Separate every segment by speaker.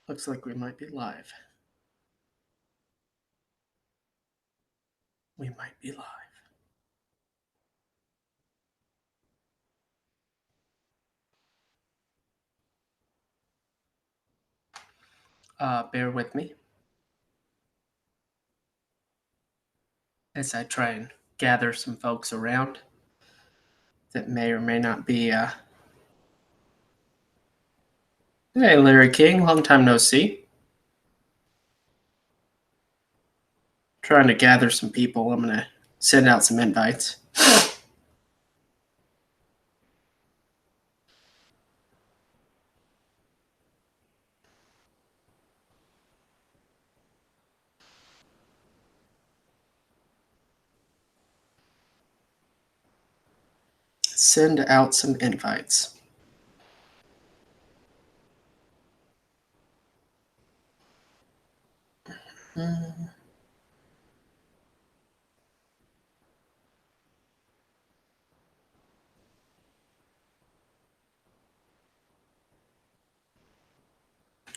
Speaker 1: Looks like we might be live. We might be live. Bear with me as I try and gather some folks around that may or may not be. Hey, Larry King, long time no see. Trying to gather some people. I'm going to send out some invites. Send out some invites.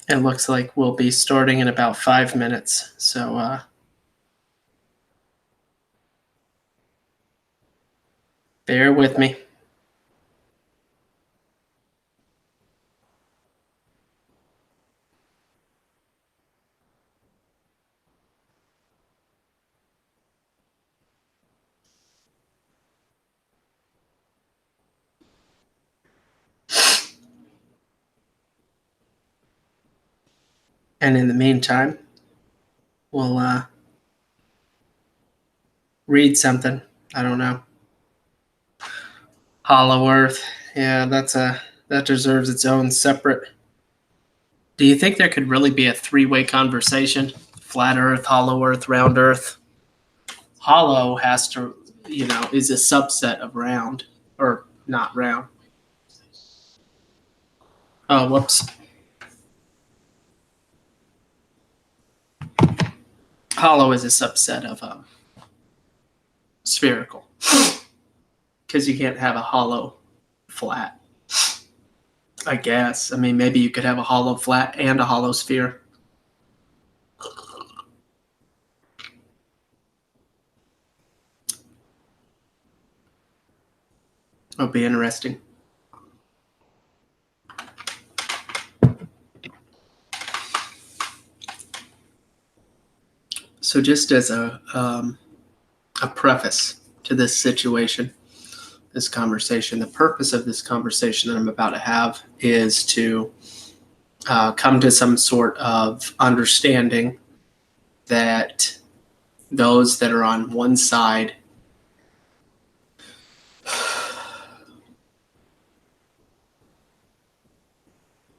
Speaker 1: It looks like we'll be starting in about 5 minutes. So bear with me. And in the meantime, we'll read something. I don't know. Hollow Earth. Yeah, that deserves its own separate. Do you think there could really be a three-way conversation? Flat Earth, Hollow Earth, Round Earth. Hollow has to, is a subset of round, or not round. Oh, whoops. Hollow is a subset of spherical, because you can't have a hollow flat. I guess. I mean, maybe you could have a hollow flat and a hollow sphere. It'll be interesting. So just as a preface to this situation, this conversation, the purpose of this conversation that I'm about to have is to come to some sort of understanding that those that are on one side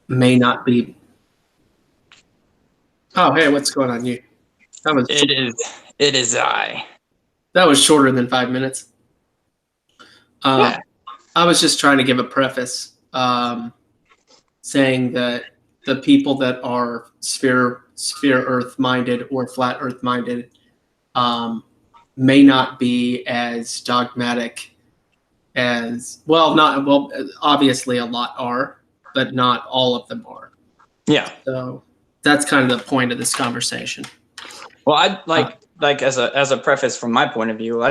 Speaker 1: may not be. Oh, hey, what's going on?
Speaker 2: It is I.
Speaker 1: That was shorter than 5 minutes.
Speaker 2: Yeah.
Speaker 1: I was just trying to give a preface saying that the people that are sphere Earth minded or flat Earth minded may not be as dogmatic as obviously a lot are, but not all of them are.
Speaker 2: Yeah.
Speaker 1: So that's kind of the point of this conversation.
Speaker 2: Well, I'd like as a preface from my point of view,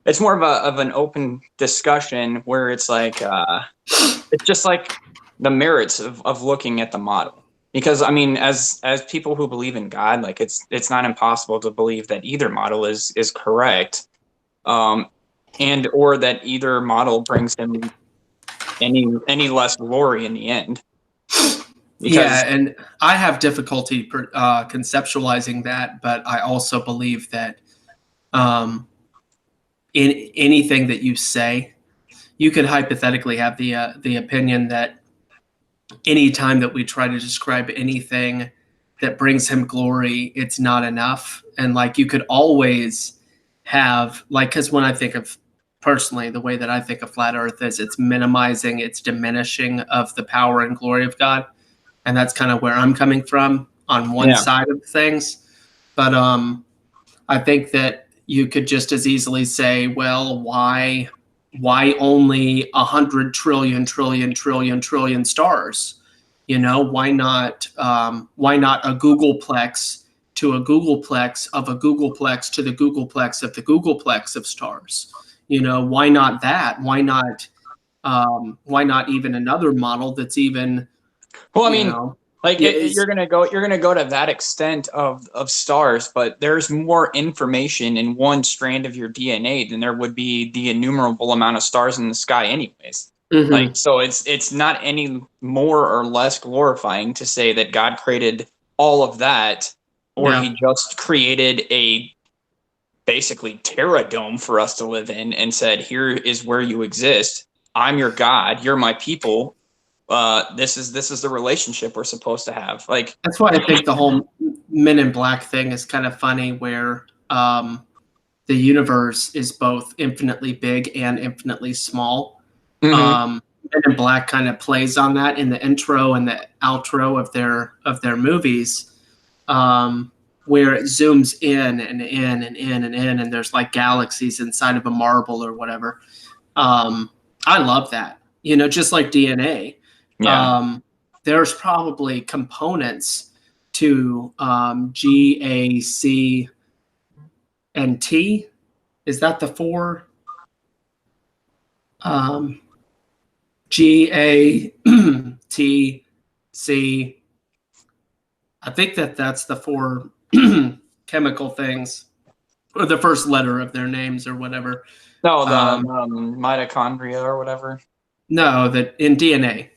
Speaker 2: it's more of an open discussion where it's like it's just like the merits of looking at the model. Because I mean, as people who believe in God, like it's not impossible to believe that either model is correct, and or that either model brings him any less glory in the end.
Speaker 1: Yeah, and I have difficulty conceptualizing that, but I also believe that in anything that you say, you could hypothetically have the opinion that any time that we try to describe anything that brings him glory, it's not enough. And like you could always have because when I think of personally, the way that I think of flat Earth is it's minimizing, it's diminishing of the power and glory of God. And that's kind of where I'm coming from on one side of things. But I think that you could just as easily say, well, why only 100 trillion stars? You know, why not a Googleplex to a Googleplex of a Googleplex to the Googleplex of the Googleplex of stars? You know, why not that? Why not even another model that's even,
Speaker 2: Well, I
Speaker 1: you
Speaker 2: mean,
Speaker 1: know,
Speaker 2: like
Speaker 1: is
Speaker 2: you're gonna go to that extent of stars, but there's more information in one strand of your DNA than there would be the innumerable amount of stars in the sky, anyways. Like,
Speaker 1: mhm.
Speaker 2: so it's not any more or less glorifying to say that God created all of that, or
Speaker 1: Yeah.
Speaker 2: He just created a basically terra dome for us to live in and said, "Here is where you exist. I'm your God. You're my people. This is the relationship we're supposed to have." Like,
Speaker 1: That's why I think the whole Men in Black thing is kind of funny, where the universe is both infinitely big and infinitely small.
Speaker 2: mhm.
Speaker 1: Men in Black kind of plays on that in the intro and the outro of their movies, where it zooms in and in and in and in, and there's like galaxies inside of a marble or whatever. I love that. You know, just like DNA.
Speaker 2: Yeah.
Speaker 1: Um, there's probably components to G, A, C, and T. Is that the four? Um, G, A, T, C. I think that's the four chemical things, or the first letter of their names, or whatever.
Speaker 2: No, the
Speaker 1: Um,
Speaker 2: mitochondria or whatever.
Speaker 1: no, that in DNA.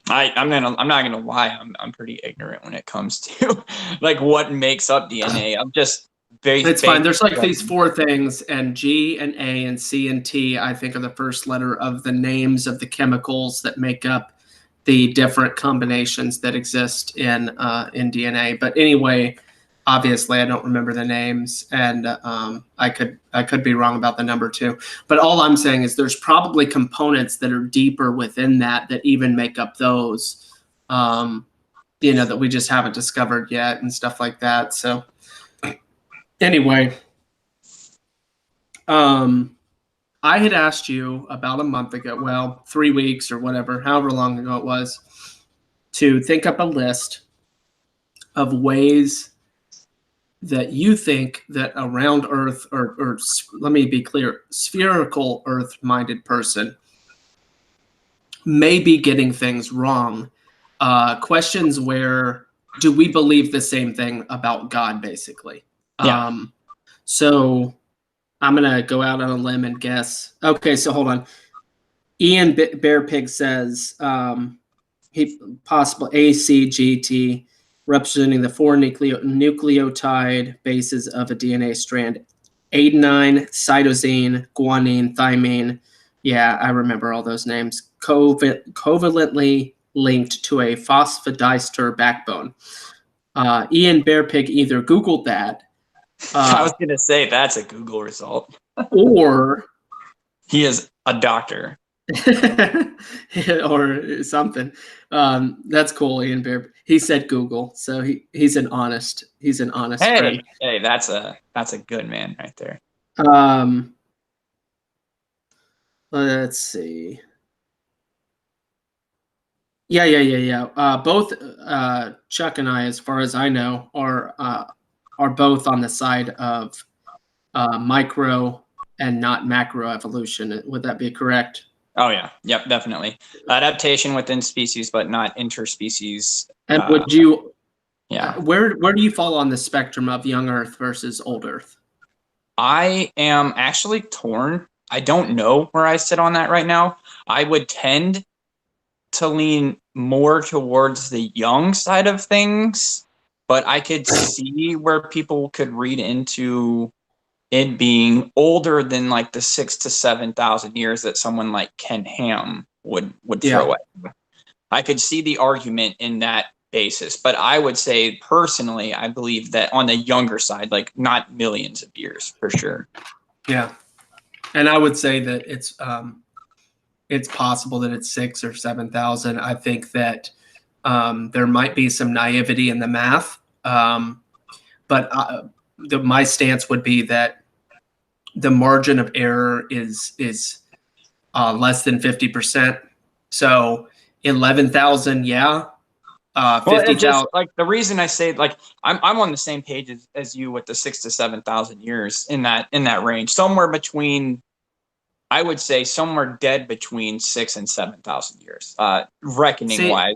Speaker 2: I'm not gonna lie. I'm pretty ignorant when it comes to like what makes up DNA. I'm just
Speaker 1: It's fine. There's like these
Speaker 2: studying.
Speaker 1: four things, and G and A and C and T, I think, are the first letter of the names of the chemicals that make up the different combinations that exist in DNA. But anyway, obviously, I don't remember the names, and I could be wrong about the number too. But all I'm saying is there's probably components that are deeper within that even make up those, you know, that we just haven't discovered yet and stuff like that. So anyway, I had asked you about a month ago, well, 3 weeks or whatever, however long ago it was, to think up a list of ways that you think that a round Earth, or let me be clear, spherical Earth-minded person may be getting things wrong. Questions where, do we believe the same thing about God, basically?
Speaker 2: Yeah.
Speaker 1: So I'm gonna go out on a limb and guess. Okay, so hold on. Ian Bear Pig says he possible ACGT, representing the four nucleotide bases of a DNA strand: adenine, cytosine, guanine, thymine. Yeah, I remember all those names. Covalently linked to a phosphodiester backbone. Ian Bear Pig either Googled that
Speaker 2: I was gonna say that's a Google result.
Speaker 1: or
Speaker 2: He is a doctor.
Speaker 1: or something. That's cool, Ian Bear. He said Google, so he's an honest friend.
Speaker 2: Hey, that's a good man right there.
Speaker 1: Um, let's see. Yeah. Both Chuck and I, as far as I know, are both on the side of micro and not macro evolution. Would that be correct?
Speaker 2: Oh yeah, yep, definitely. Adaptation within species, but not interspecies.
Speaker 1: And would you?
Speaker 2: Yeah,
Speaker 1: Where do you fall on the spectrum of young Earth versus old Earth?
Speaker 2: I am actually torn. I don't know where I sit on that right now. I would tend to lean more towards the young side of things, but I could see where people could read into it being older than like the 6 to 7 thousand years that someone like Ken Ham would throw
Speaker 1: Yeah.
Speaker 2: at. I could see the argument in that basis, but I would say personally, I believe that on the younger side, like not millions of years for sure.
Speaker 1: Yeah. And I would say that it's possible that it's 6 or 7 thousand. I think that there might be some naivety in the math, but my stance would be that the margin of error is less than 50%. So 11,000, yeah.
Speaker 2: Well,
Speaker 1: 50,000.
Speaker 2: like the reason I say like I'm on the same page as you with the 6,000 to 7,000 years in that range, somewhere between, I would say somewhere dead between 6,000 and 7,000 years, reckoning
Speaker 1: See,
Speaker 2: wise.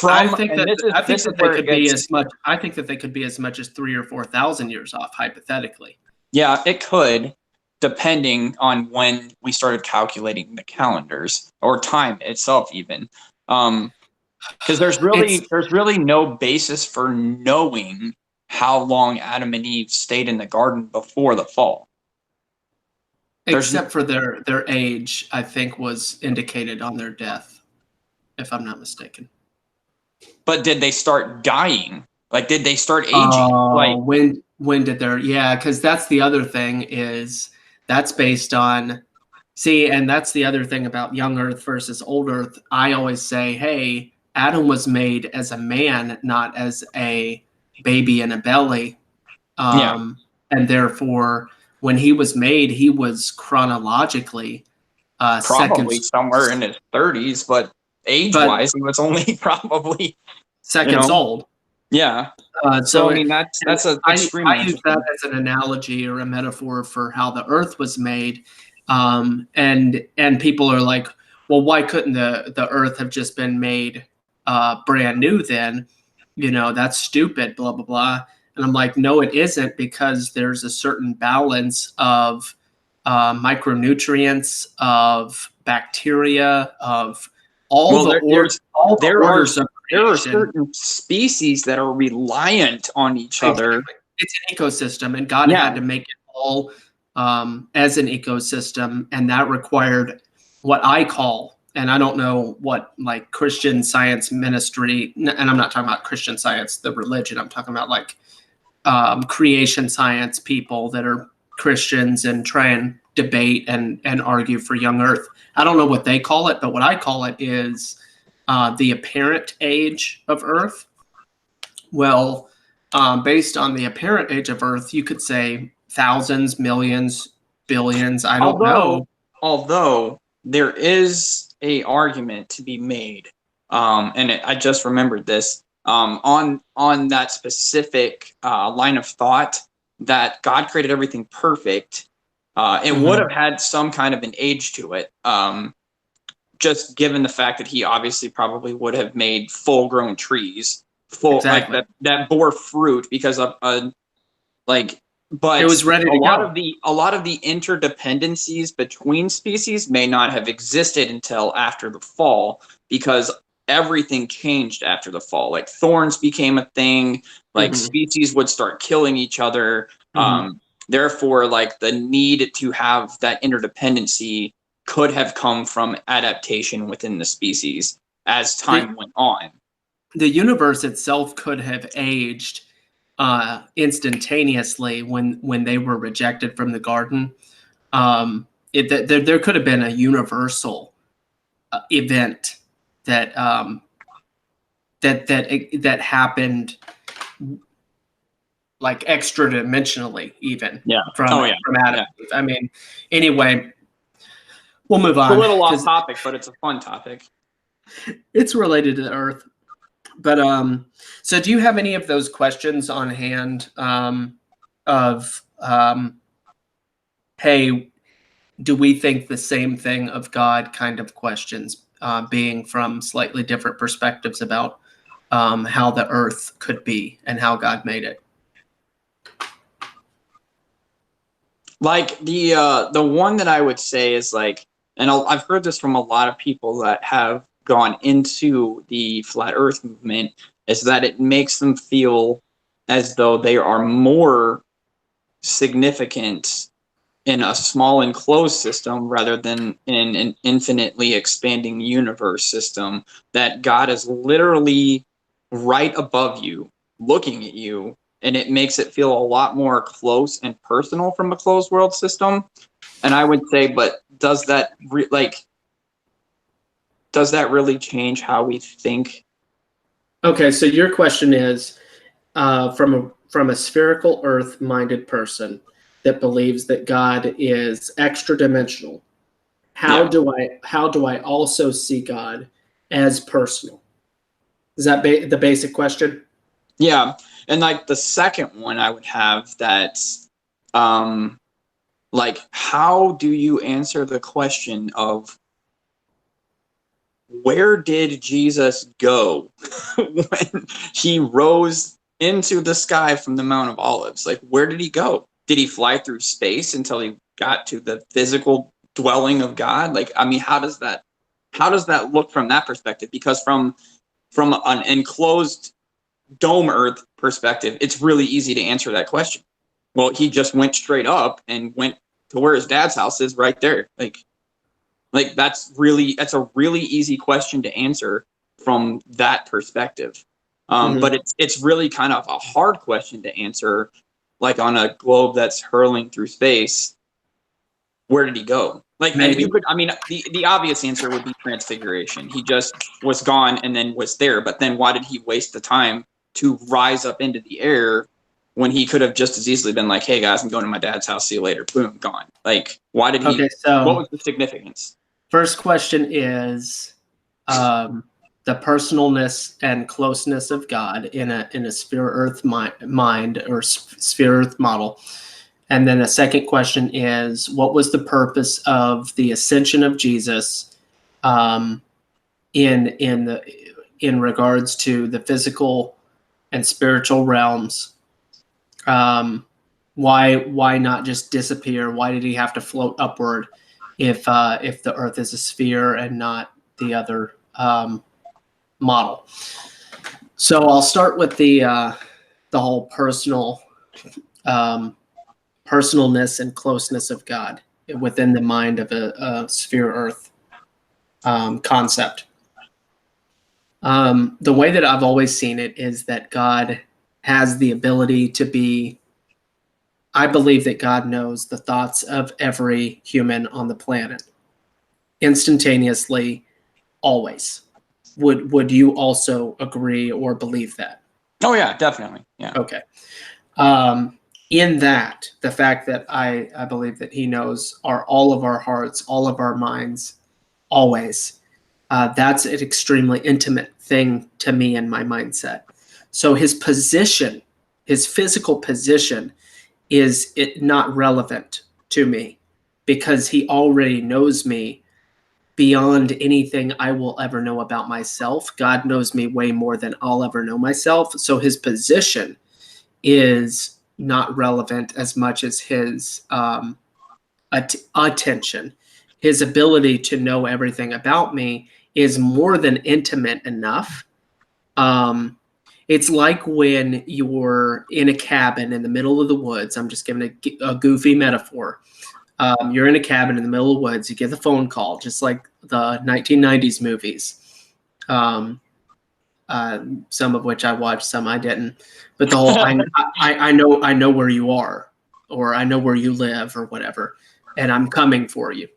Speaker 1: I
Speaker 2: From
Speaker 1: think
Speaker 2: and
Speaker 1: that
Speaker 2: this is where it gets.
Speaker 1: I think that they could be as much as 3 or 4,000 years off, hypothetically.
Speaker 2: Yeah, it could, depending on when we started calculating the calendars or time itself, even. Because there's really no basis for knowing how long Adam and Eve stayed in the garden before the fall.
Speaker 1: Except for their age, I think was indicated on their death, if I'm not mistaken.
Speaker 2: But did they start dying? Like, did they start aging? Like,
Speaker 1: when did their, yeah, because that's the other thing, is that's based on, see, and that's the other thing about young Earth versus old Earth. I always say, hey, Adam was made as a man, not as a baby in a belly.
Speaker 2: yeah,
Speaker 1: And therefore, when he was made, he was chronologically
Speaker 2: probably somewhere in his 30s, but age-wise, he was only probably
Speaker 1: seconds old.
Speaker 2: Yeah.
Speaker 1: So
Speaker 2: I mean, that's an extremely
Speaker 1: I use that as an analogy or a metaphor for how the Earth was made, and people are like, well, why couldn't the Earth have just been made brand new then? You know, that's stupid, blah blah blah. And I'm like, no, it isn't, because there's a certain balance of micronutrients, of bacteria, of all the orders of creation.
Speaker 2: There are certain species that are reliant on each other.
Speaker 1: It's an ecosystem, and God had to make it all as an ecosystem, and that required what I call, and I don't know what like Christian Science ministry, and I'm not talking about Christian Science, the religion. I'm talking about like creation science people that are Christians and try and debate and argue for young Earth. I don't know what they call it, but what I call it is the apparent age of Earth. Well, based on the apparent age of Earth, you could say thousands, millions, billions. I don't know.
Speaker 2: Although there is a argument to be made, and I just remembered this, on that specific line of thought, that God created everything perfect. It would have had some kind of an age to it. Just given the fact that he obviously probably would have made full-grown trees, like that bore fruit, because of but
Speaker 1: it was ready to go.
Speaker 2: A lot of the interdependencies between species may not have existed until after the fall, because everything changed after the fall. Like thorns became a thing, like species would start killing each other. Therefore, like the need to have that interdependency could have come from adaptation within the species as time went on.
Speaker 1: The universe itself could have aged instantaneously when they were rejected from the garden. There could have been a universal event that that happened like extra dimensionally, even from Adam. Yeah. I mean, anyway, we'll move on.
Speaker 2: It's a little off topic, but it's a fun topic.
Speaker 1: It's related to the Earth. But so do you have any of those questions on hand hey, do we think the same thing of God kind of questions, being from slightly different perspectives about how the Earth could be and how God made it?
Speaker 2: Like the one that I would say is like, and I've heard this from a lot of people that have gone into the flat Earth movement, is that it makes them feel as though they are more significant in a small enclosed system rather than in an infinitely expanding universe system, that God is literally right above you, looking at you, and it makes it feel a lot more close and personal from a closed world system. And I would say, but does that really change how we think?
Speaker 1: Okay, so your question is from a spherical Earth-minded person that believes that God is extra dimensional. How do I also see God as personal? Is that the basic question?
Speaker 2: Yeah. And like the second one I would have that, like, how do you answer the question of where did Jesus go when he rose into the sky from the Mount of Olives? Like, where did he go? Did he fly through space until he got to the physical dwelling of God? Like, I mean, how does that look from that perspective? Because from an enclosed dome Earth perspective, it's really easy to answer that question. Well, he just went straight up and went to where his dad's house is, right there. Like that's a really easy question to answer from that perspective. But it's really kind of a hard question to answer, like on a globe that's hurling through space. Where did he go? Like, maybe. And you could, I mean, the obvious answer would be transfiguration. He just was gone and then was there. But then why did he waste the time to rise up into the air when he could have just as easily been like, hey guys, I'm going to my dad's house, see you later, boom, gone? Like, why did he,
Speaker 1: okay, so
Speaker 2: what was the significance?
Speaker 1: First question is the personalness and closeness of God in a sphere earth mind or sphere earth model. And then the second question is, what was the purpose of the ascension of Jesus in regards to the physical and spiritual realms? Why not just disappear? Why did he have to float upward if the Earth is a sphere and not the other model? So I'll start with the whole personalness and closeness of God within the mind of a sphere Earth concept. The way that I've always seen it is that God has the ability to be, I believe that God knows the thoughts of every human on the planet instantaneously, always. Would you also agree or believe that?
Speaker 2: Oh yeah, definitely. Yeah.
Speaker 1: Okay. In that, the fact that I believe that he knows all of our hearts, all of our minds, always. That's an extremely intimate thing to me in my mindset. So his position, his physical position, is it not relevant to me because he already knows me beyond anything I will ever know about myself. God knows me way more than I'll ever know myself. So his position is not relevant as much as his attention. His ability to know everything about me is more than intimate enough. It's like when you're in a cabin in the middle of the woods. I'm just giving a goofy metaphor. You're in a cabin in the middle of the woods. You get the phone call, just like the 1990s movies. Some of which I watched, some I didn't. But the whole I know where you are, or I know where you live, or whatever, and I'm coming for you.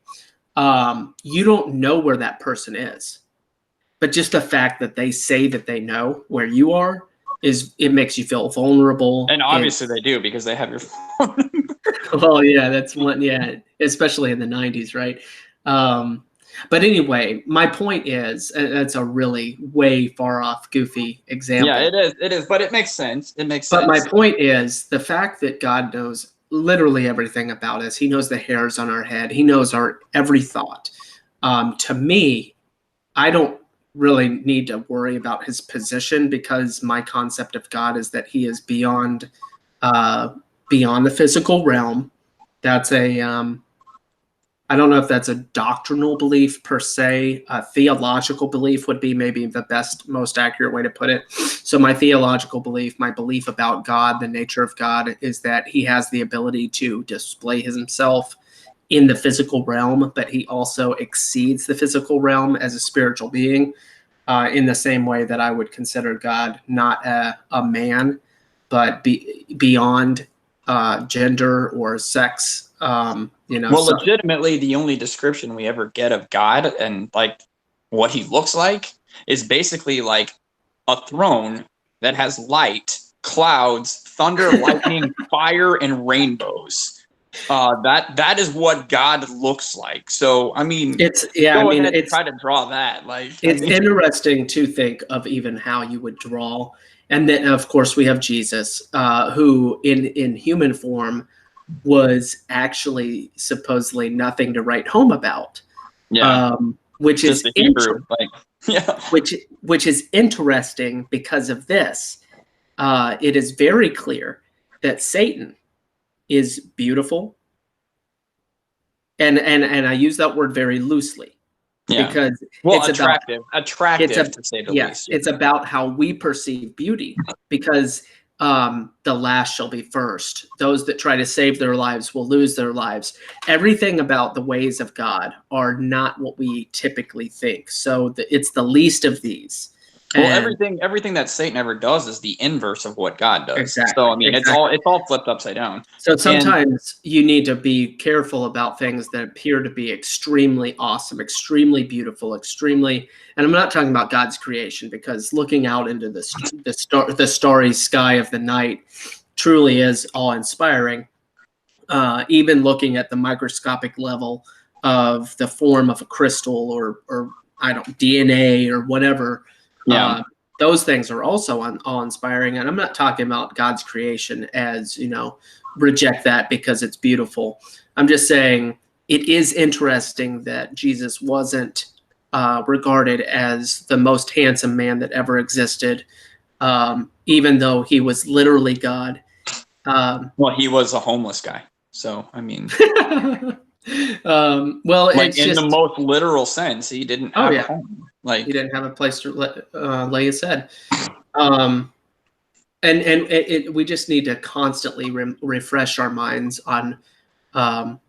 Speaker 1: You don't know where that person is. But just the fact that they say that they know where you are it makes you feel vulnerable.
Speaker 2: And obviously they do, because they have your phone number.
Speaker 1: Well, yeah, that's one. Yeah, especially in the 90s, right? But anyway, my point is, that's a really way far off, goofy example.
Speaker 2: Yeah, it is, but it makes sense. It makes
Speaker 1: But
Speaker 2: sense.
Speaker 1: my point is the fact that God knows literally everything about us. He knows the hairs on our head. He knows our every thought. To me, I don't really need to worry about his position, because my concept of God is that he is beyond the physical realm. That's a I don't know if that's a doctrinal belief per se. A theological belief would be maybe the best, most accurate way to put it. So my theological belief, my belief about God, the nature of God, is that he has the ability to display himself in the physical realm, but he also exceeds the physical realm as a spiritual being, in the same way that I would consider God not a man, but beyond gender or sex.
Speaker 2: Well, legitimately, the only description we ever get of God and like what he looks like is basically like a throne that has light, clouds, thunder, lightning, fire, and rainbows. That is what God looks like. So I mean,
Speaker 1: It's
Speaker 2: try to draw that.
Speaker 1: it's interesting to think of even how you would draw, and then of course we have Jesus, who in human form was actually supposedly nothing to write home about.
Speaker 2: Yeah,
Speaker 1: Which
Speaker 2: just
Speaker 1: is
Speaker 2: the Hebrew, yeah,
Speaker 1: which is interesting because of this. It is very clear that Satan is beautiful, and I use that word very loosely
Speaker 2: yeah.
Speaker 1: because
Speaker 2: Well,
Speaker 1: it's
Speaker 2: attractive to say the least.
Speaker 1: it's about how we perceive beauty, because the last shall be first. Those that try to save their lives will lose their lives. Everything about the ways of God are not what we typically think. So it's the least of these.
Speaker 2: Well,
Speaker 1: And
Speaker 2: everything that Satan ever does is the inverse of what God does.
Speaker 1: exactly.
Speaker 2: So I mean,
Speaker 1: Exactly.
Speaker 2: it's all flipped upside down.
Speaker 1: So sometimes you need to be careful about things that appear to be extremely awesome, extremely beautiful, extremely. And I'm not talking about God's creation, because looking out into the starry sky of the night truly is awe-inspiring. Even looking at the microscopic level of the form of a crystal, or I don't DNA or whatever.
Speaker 2: Yeah.
Speaker 1: Those things are also awe-inspiring. And I'm not talking about God's creation as, reject that because it's beautiful. I'm just saying it is interesting that Jesus wasn't regarded as the most handsome man that ever existed, even though he was literally God.
Speaker 2: Well, he was a homeless guy. So, I mean,
Speaker 1: well,
Speaker 2: like
Speaker 1: it's
Speaker 2: in
Speaker 1: just
Speaker 2: the most literal sense, he didn't have a home. Like
Speaker 1: he didn't have a place to lay his head. And we just need to constantly refresh our minds on the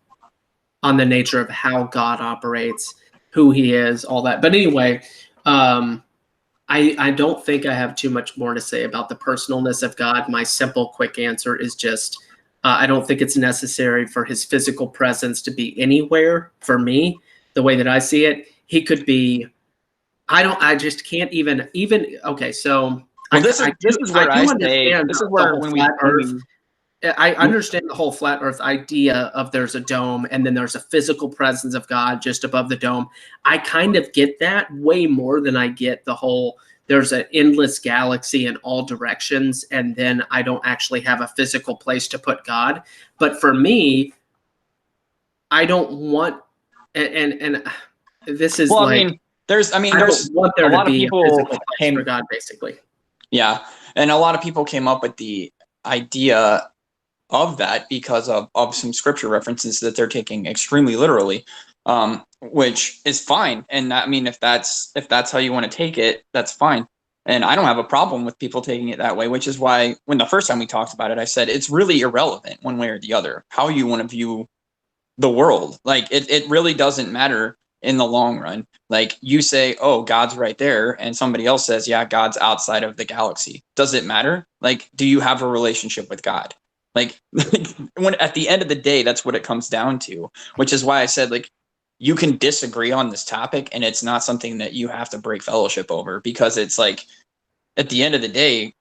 Speaker 1: nature of how God operates, who He is, all that. But anyway, I don't think I have too much more to say about the personalness of God. My simple, quick answer is just I don't think it's necessary for His physical presence to be anywhere. For me, the way that I see it, He could be. I just can't even. Okay, so
Speaker 2: well, this is where I say
Speaker 1: understand
Speaker 2: this is
Speaker 1: the
Speaker 2: where
Speaker 1: whole
Speaker 2: when
Speaker 1: flat Earth.
Speaker 2: we
Speaker 1: I understand the whole flat Earth idea of there's a dome and then there's a physical presence of God just above the dome. I kind of get that way more than I get the whole there's an endless galaxy in all directions and then I don't actually have a physical place to put God. But for me, I don't want and this is
Speaker 2: well,
Speaker 1: like
Speaker 2: there's
Speaker 1: I don't want there
Speaker 2: a
Speaker 1: to
Speaker 2: lot of
Speaker 1: be a
Speaker 2: people
Speaker 1: physical place for God, basically.
Speaker 2: Yeah, and a lot of people came up with the idea of that because of some scripture references that they're taking extremely literally, which is fine. And I mean, if that's how you want to take it, that's fine. And I don't have a problem with people taking it that way, which is why when the first time we talked about it, I said it's really irrelevant one way or the other, how you want to view the world. Like it really doesn't matter in the long run. Like you say, oh, God's right there, and somebody else says, yeah, God's outside of the galaxy. Does it matter? Like, do you have a relationship with God? Like when at the end of the day, that's what it comes down to, which is why I said, like, you can disagree on this topic and it's not something that you have to break fellowship over, because it's like at the end of the day,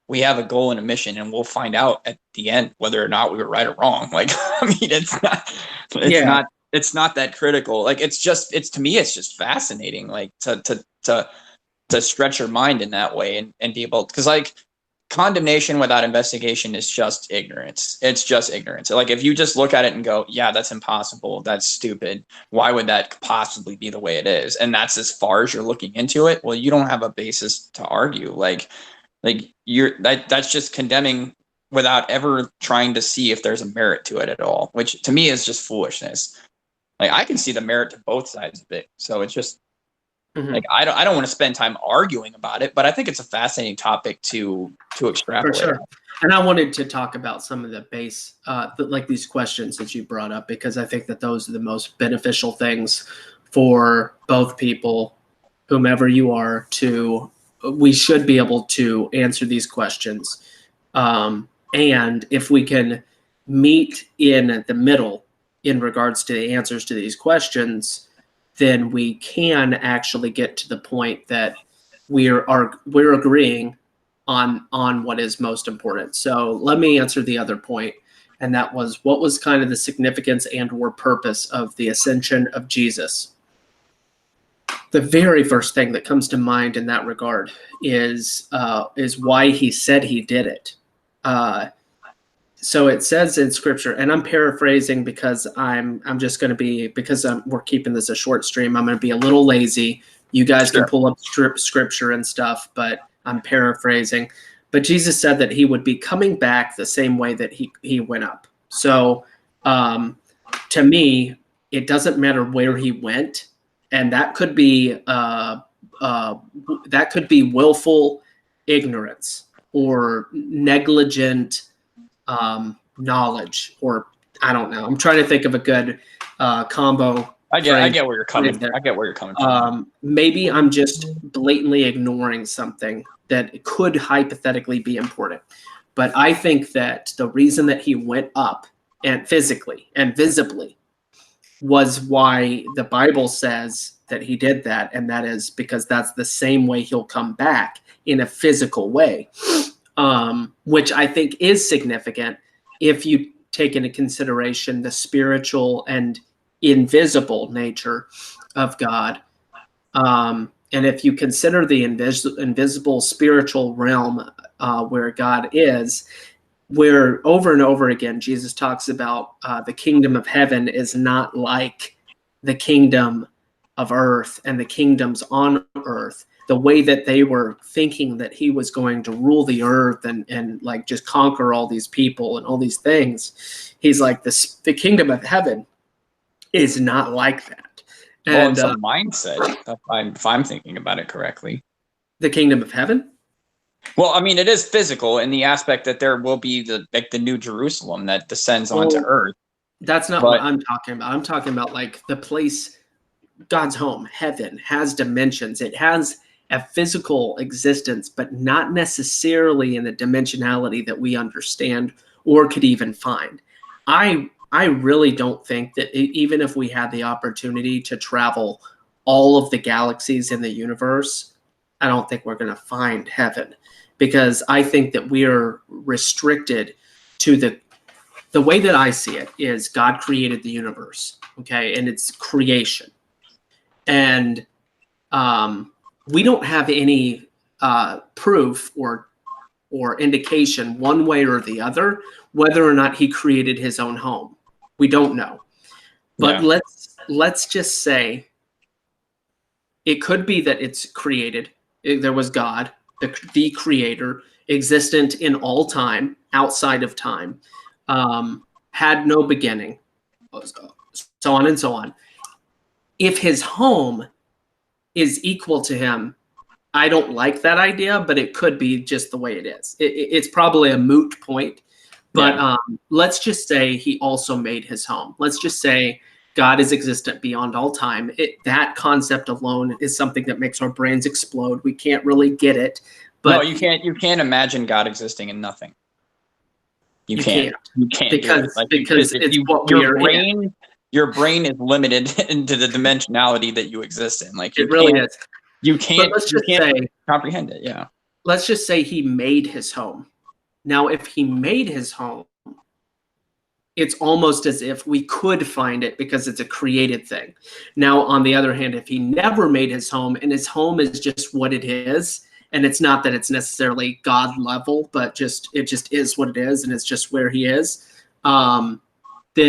Speaker 2: we have a goal and a mission, and we'll find out at the end whether or not we were right or wrong. Like, I mean, it's not that critical. Like, it's to me, it's just fascinating, like to stretch your mind in that way and be able, because like condemnation without investigation is just ignorance. It's just ignorance. Like, if you just look at it and go, yeah, that's impossible, that's stupid, why would that possibly be the way it is? And that's as far as you're looking into it. Well, you don't have a basis to argue. Like that's just condemning without ever trying to see if there's a merit to it at all, which to me is just foolishness. Like, I can see the merit to both sides of it. So it's just like, I don't want to spend time arguing about it, but I think it's a fascinating topic to extrapolate.
Speaker 1: For sure. And I wanted to talk about some of the base, like these questions that you brought up, because I think that those are the most beneficial things for both people, whomever you are, we should be able to answer these questions. And if we can meet in the middle in regards to the answers to these questions, then we can actually get to the point that we're agreeing on what is most important. So let me answer the other point, and that was what was kind of the significance and or purpose of the ascension of Jesus. The very first thing that comes to mind in that regard is why he said he did it. So it says in scripture, and I'm paraphrasing because I'm just going to be, because we're keeping this a short stream, I'm going to be a little lazy. You guys can pull up scripture and stuff, but I'm paraphrasing. But Jesus said that he would be coming back the same way that he went up. So to me, it doesn't matter where he went, and that could be willful ignorance or negligent knowledge, or I don't know. I'm trying to think of a good combo.
Speaker 2: I get where you're coming. I get where you're coming from.
Speaker 1: Maybe I'm just blatantly ignoring something that could hypothetically be important. But I think that the reason that he went up and physically and visibly was why the Bible says that he did that, and that is because that's the same way he'll come back, in a physical way, which I think is significant if you take into consideration the spiritual and invisible nature of God. And if you consider the invisible spiritual realm where God is, where over and over again Jesus talks about the kingdom of heaven is not like the kingdom of earth and the kingdoms on earth. The way that they were thinking that he was going to rule the earth and like just conquer all these people and all these things, he's like, the kingdom of heaven is not like that.
Speaker 2: Well, it's a mindset, if I'm thinking about it correctly.
Speaker 1: The kingdom of heaven?
Speaker 2: Well, I mean, it is physical in the aspect that there will be the New Jerusalem that descends onto earth.
Speaker 1: That's not what I'm talking about. I'm talking about like the place, God's home, heaven, has dimensions. It has a physical existence, but not necessarily in the dimensionality that we understand or could even find. I really don't think that even if we had the opportunity to travel all of the galaxies in the universe, I don't think we're going to find heaven, because I think that we are restricted to the way that I see it is God created the universe, okay, and it's creation. And we don't have any proof or indication one way or the other whether or not he created his own home. We don't know. But let's just say it could be that it's created. There was God, the creator, existent in all time, outside of time, had no beginning, so on and so on. If his home is equal to him, I don't like that idea, but it could be just the way it is. It's probably a moot point. But let's just say he also made his home. Let's just say God is existent beyond all time. That concept alone is something that makes our brains explode. We can't really get it. But
Speaker 2: no, you can't. You can't imagine God existing in nothing. You can't. You can't
Speaker 1: because it's what your brain.
Speaker 2: Your brain is limited into the dimensionality that you exist in. Like
Speaker 1: it really is.
Speaker 2: You can't. You can't comprehend it. Yeah.
Speaker 1: Let's just say he made his home. Now, if he made his home, it's almost as if we could find it because it's a created thing. Now, on the other hand, if he never made his home and his home is just what it is, and it's not that it's necessarily God level, but it just is what it is, and it's just where he is, then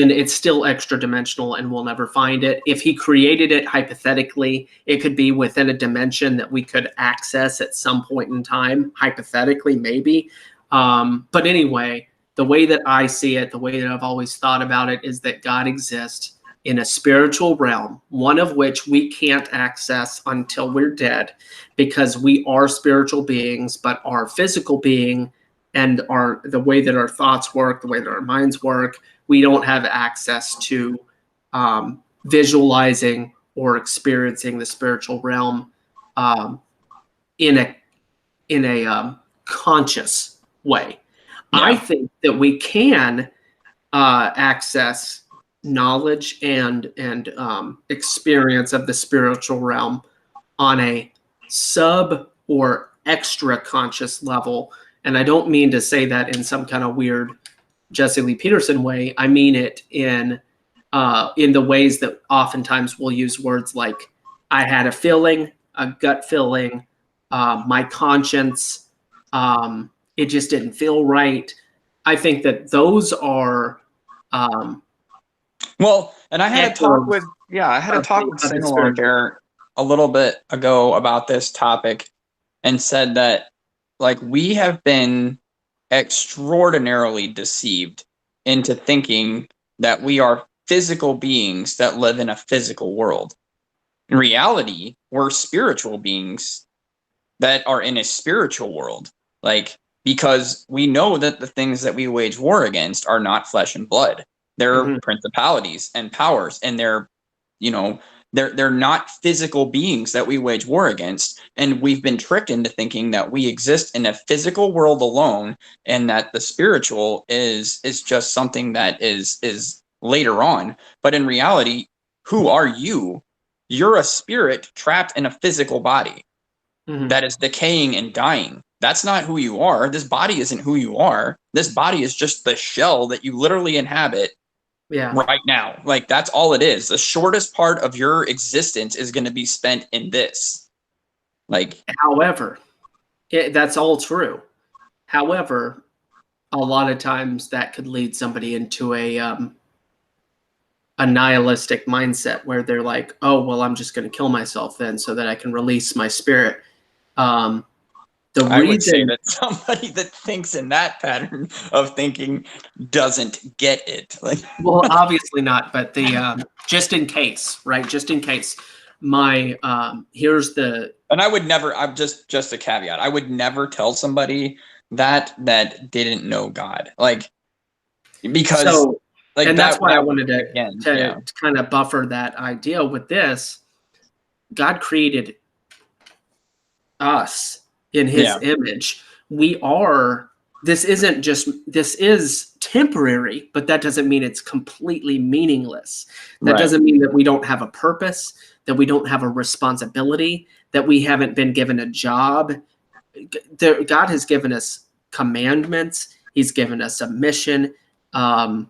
Speaker 1: it's still extra dimensional and we'll never find it. If he created it hypothetically, it could be within a dimension that we could access at some point in time, hypothetically, maybe. But anyway, the way that I see it, the way that I've always thought about it, is that God exists in a spiritual realm, one of which we can't access until we're dead, because we are spiritual beings, but our physical being and the way that our thoughts work, the way that our minds work, we don't have access to visualizing or experiencing the spiritual realm in a conscious way. Yeah. I think that we can access knowledge and experience of the spiritual realm on a sub or extra conscious level. And I don't mean to say that in some kind of weird Jesse Lee Peterson way. I mean it in the ways that oftentimes we'll use words like I had a feeling, a gut feeling, my conscience, it just didn't feel right. I think that those are
Speaker 2: well, and I had a talk with
Speaker 1: of the
Speaker 2: Sing Along
Speaker 1: spirit.
Speaker 2: there a little bit ago about this topic, and said that like we have been extraordinarily deceived into thinking that we are physical beings that live in a physical world. In reality, we're spiritual beings that are in a spiritual world. Like, because we know that the things that we wage war against are not flesh and blood. They're principalities and powers, and they're, you know, they're not physical beings that we wage war against. And we've been tricked into thinking that we exist in a physical world alone, and that the spiritual is just something that is later on. But in reality, who are you? You're a spirit trapped in a physical body that is decaying and dying. That's not who you are. This body isn't who you are. This body is just the shell that you literally inhabit right now. Like, that's all it is. The shortest part of your existence is going to be spent in this. Like,
Speaker 1: however, that's all true. However, a lot of times that could lead somebody into a nihilistic mindset where they're like, oh, well, I'm just going to kill myself then so that I can release my spirit.
Speaker 2: I would say that somebody that thinks in that pattern of thinking doesn't get it. Like,
Speaker 1: well, obviously not, but the just in case, right? Just in case, my here's the.
Speaker 2: And I would never. I'm just a caveat. I would never tell somebody that didn't know God, like, because
Speaker 1: so,
Speaker 2: like
Speaker 1: and that's why I wanted
Speaker 2: to
Speaker 1: kind of buffer that idea with this. God created us in his image. We are, this is temporary, but that doesn't mean it's completely meaningless. That doesn't mean that we don't have a purpose, that we don't have a responsibility, that we haven't been given a job. God has given us commandments. He's given us a mission. And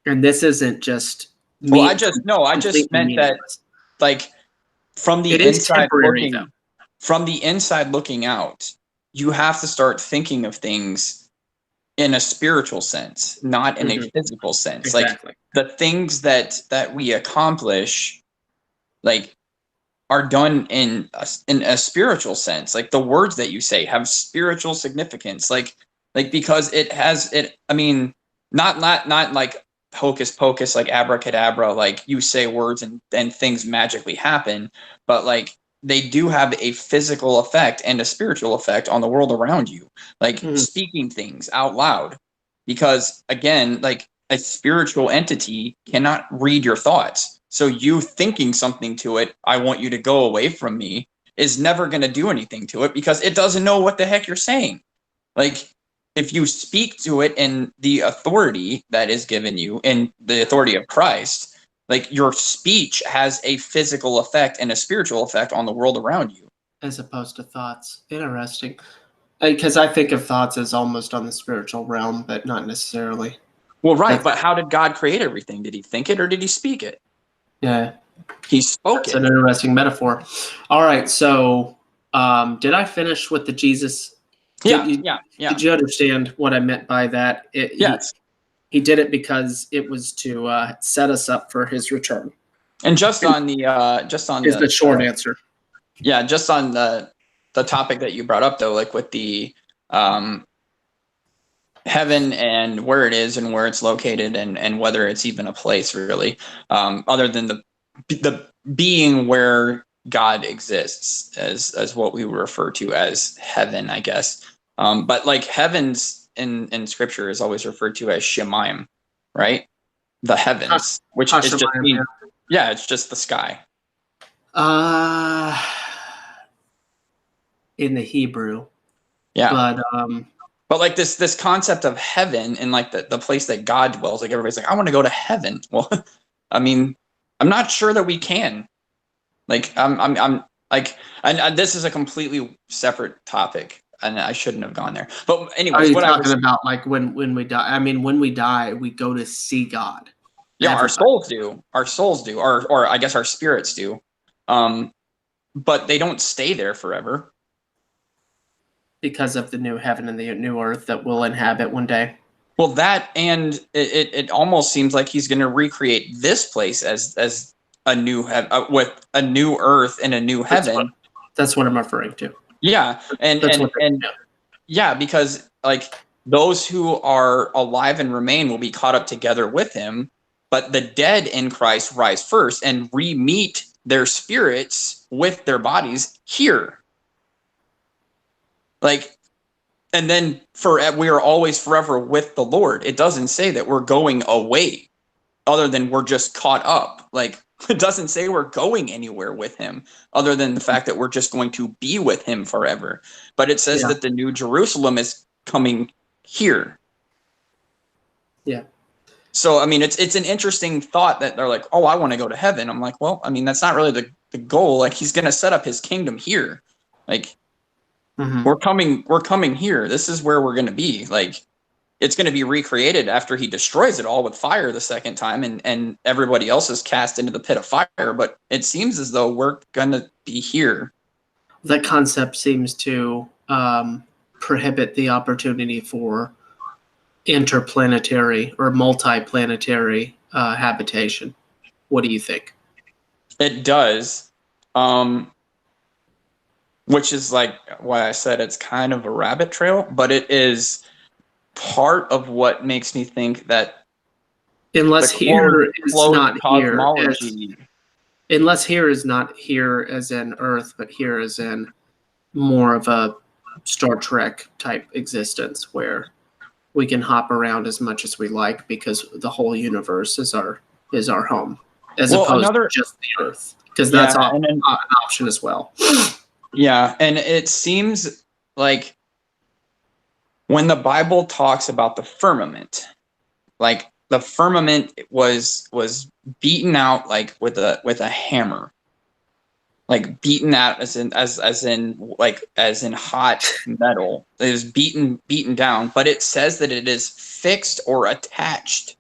Speaker 1: this isn't just
Speaker 2: I just meant that, like, from the inside looking, though. From the inside looking out, you have to start thinking of things in a spiritual sense, not in a physical sense.
Speaker 1: Exactly.
Speaker 2: Like, the things that we accomplish, like, are done in a spiritual sense. Like, the words that you say have spiritual significance. Like because it has it. I mean, not like hocus pocus, like abracadabra, like you say words and things magically happen, but like, they do have a physical effect and a spiritual effect on the world around you, like speaking things out loud. Because again, like, a spiritual entity cannot read your thoughts. So you thinking something to it, I want you to go away from me, is never going to do anything to it, because it doesn't know what the heck you're saying. Like, if you speak to it in the authority that is given you, in the authority of Christ, like, your speech has a physical effect and a spiritual effect on the world around you.
Speaker 1: As opposed to thoughts. Interesting. Because I think of thoughts as almost on the spiritual realm, but not necessarily.
Speaker 2: Well, right. But how did God create everything? Did he think it or did he speak it?
Speaker 1: Yeah.
Speaker 2: He spoke it.
Speaker 1: That's an interesting metaphor. All right. So did I finish with the Jesus?
Speaker 2: Yeah.
Speaker 1: Did you understand what I meant by that?
Speaker 2: Yes.
Speaker 1: He did it because it was to set us up for his return.
Speaker 2: And is
Speaker 1: the short answer.
Speaker 2: Yeah, just on the topic that you brought up, though, like with the heaven and where it is and where it's located, and whether it's even a place, really, other than the being where God exists, as what we refer to as heaven, I guess. But like, heavens in scripture is always referred to as Shemaim, right? The heavens, which is just it's just the sky.
Speaker 1: In the Hebrew.
Speaker 2: Yeah. But like this concept of heaven and like the place that God dwells, like, everybody's like, I want to go to heaven. Well, I mean, I'm not sure that we can. Like, I'm like, and this is a completely separate topic. and I shouldn't have gone there. But
Speaker 1: Are
Speaker 2: anyways,
Speaker 1: you
Speaker 2: what I
Speaker 1: talking
Speaker 2: was,
Speaker 1: about like when we die? I mean, when we die, we go to see God.
Speaker 2: yeah, our
Speaker 1: Everybody.
Speaker 2: souls do. Our souls do, or I guess our spirits do. But they don't stay there forever.
Speaker 1: Because of the new heaven and the new earth that we'll inhabit one day.
Speaker 2: Well, that, and it almost seems like he's going to recreate this place as a new with a new earth and a new heaven.
Speaker 1: That's what I'm referring to.
Speaker 2: Yeah, and yeah, because like those who are alive and remain will be caught up together with him, but the dead in Christ rise first and re-meet their spirits with their bodies here. Like, and then we are always forever with the Lord. It doesn't say that we're going away, other than we're just caught up. Like, it doesn't say we're going anywhere with him, other than the fact that we're just going to be with him forever. But it says that the New Jerusalem is coming here.
Speaker 1: Yeah.
Speaker 2: So, I mean, it's an interesting thought that they're like, oh, I want to go to heaven. I'm like, well, I mean, that's not really the goal. Like, he's going to set up his kingdom here. Like, we're coming here. This is where we're going to be. Like, it's going to be recreated after he destroys it all with fire the second time, and everybody else is cast into the pit of fire. But it seems as though we're going to be here.
Speaker 1: That concept seems to prohibit the opportunity for interplanetary or multiplanetary habitation. What do you think?
Speaker 2: It does. Which is like why I said it's kind of a rabbit trail, but it is part of what makes me think that
Speaker 1: unless here is not
Speaker 2: cosmology.
Speaker 1: Here unless here is not here as in Earth, but here as in more of a Star Trek type existence where we can hop around as much as we like because the whole universe is our home, as opposed to just the Earth, because that's an option as well.
Speaker 2: Yeah, and it seems like when the Bible talks about the firmament, like the firmament was beaten out like with a hammer, like beaten out as in hot metal. It was beaten down, but it says that it is fixed or attached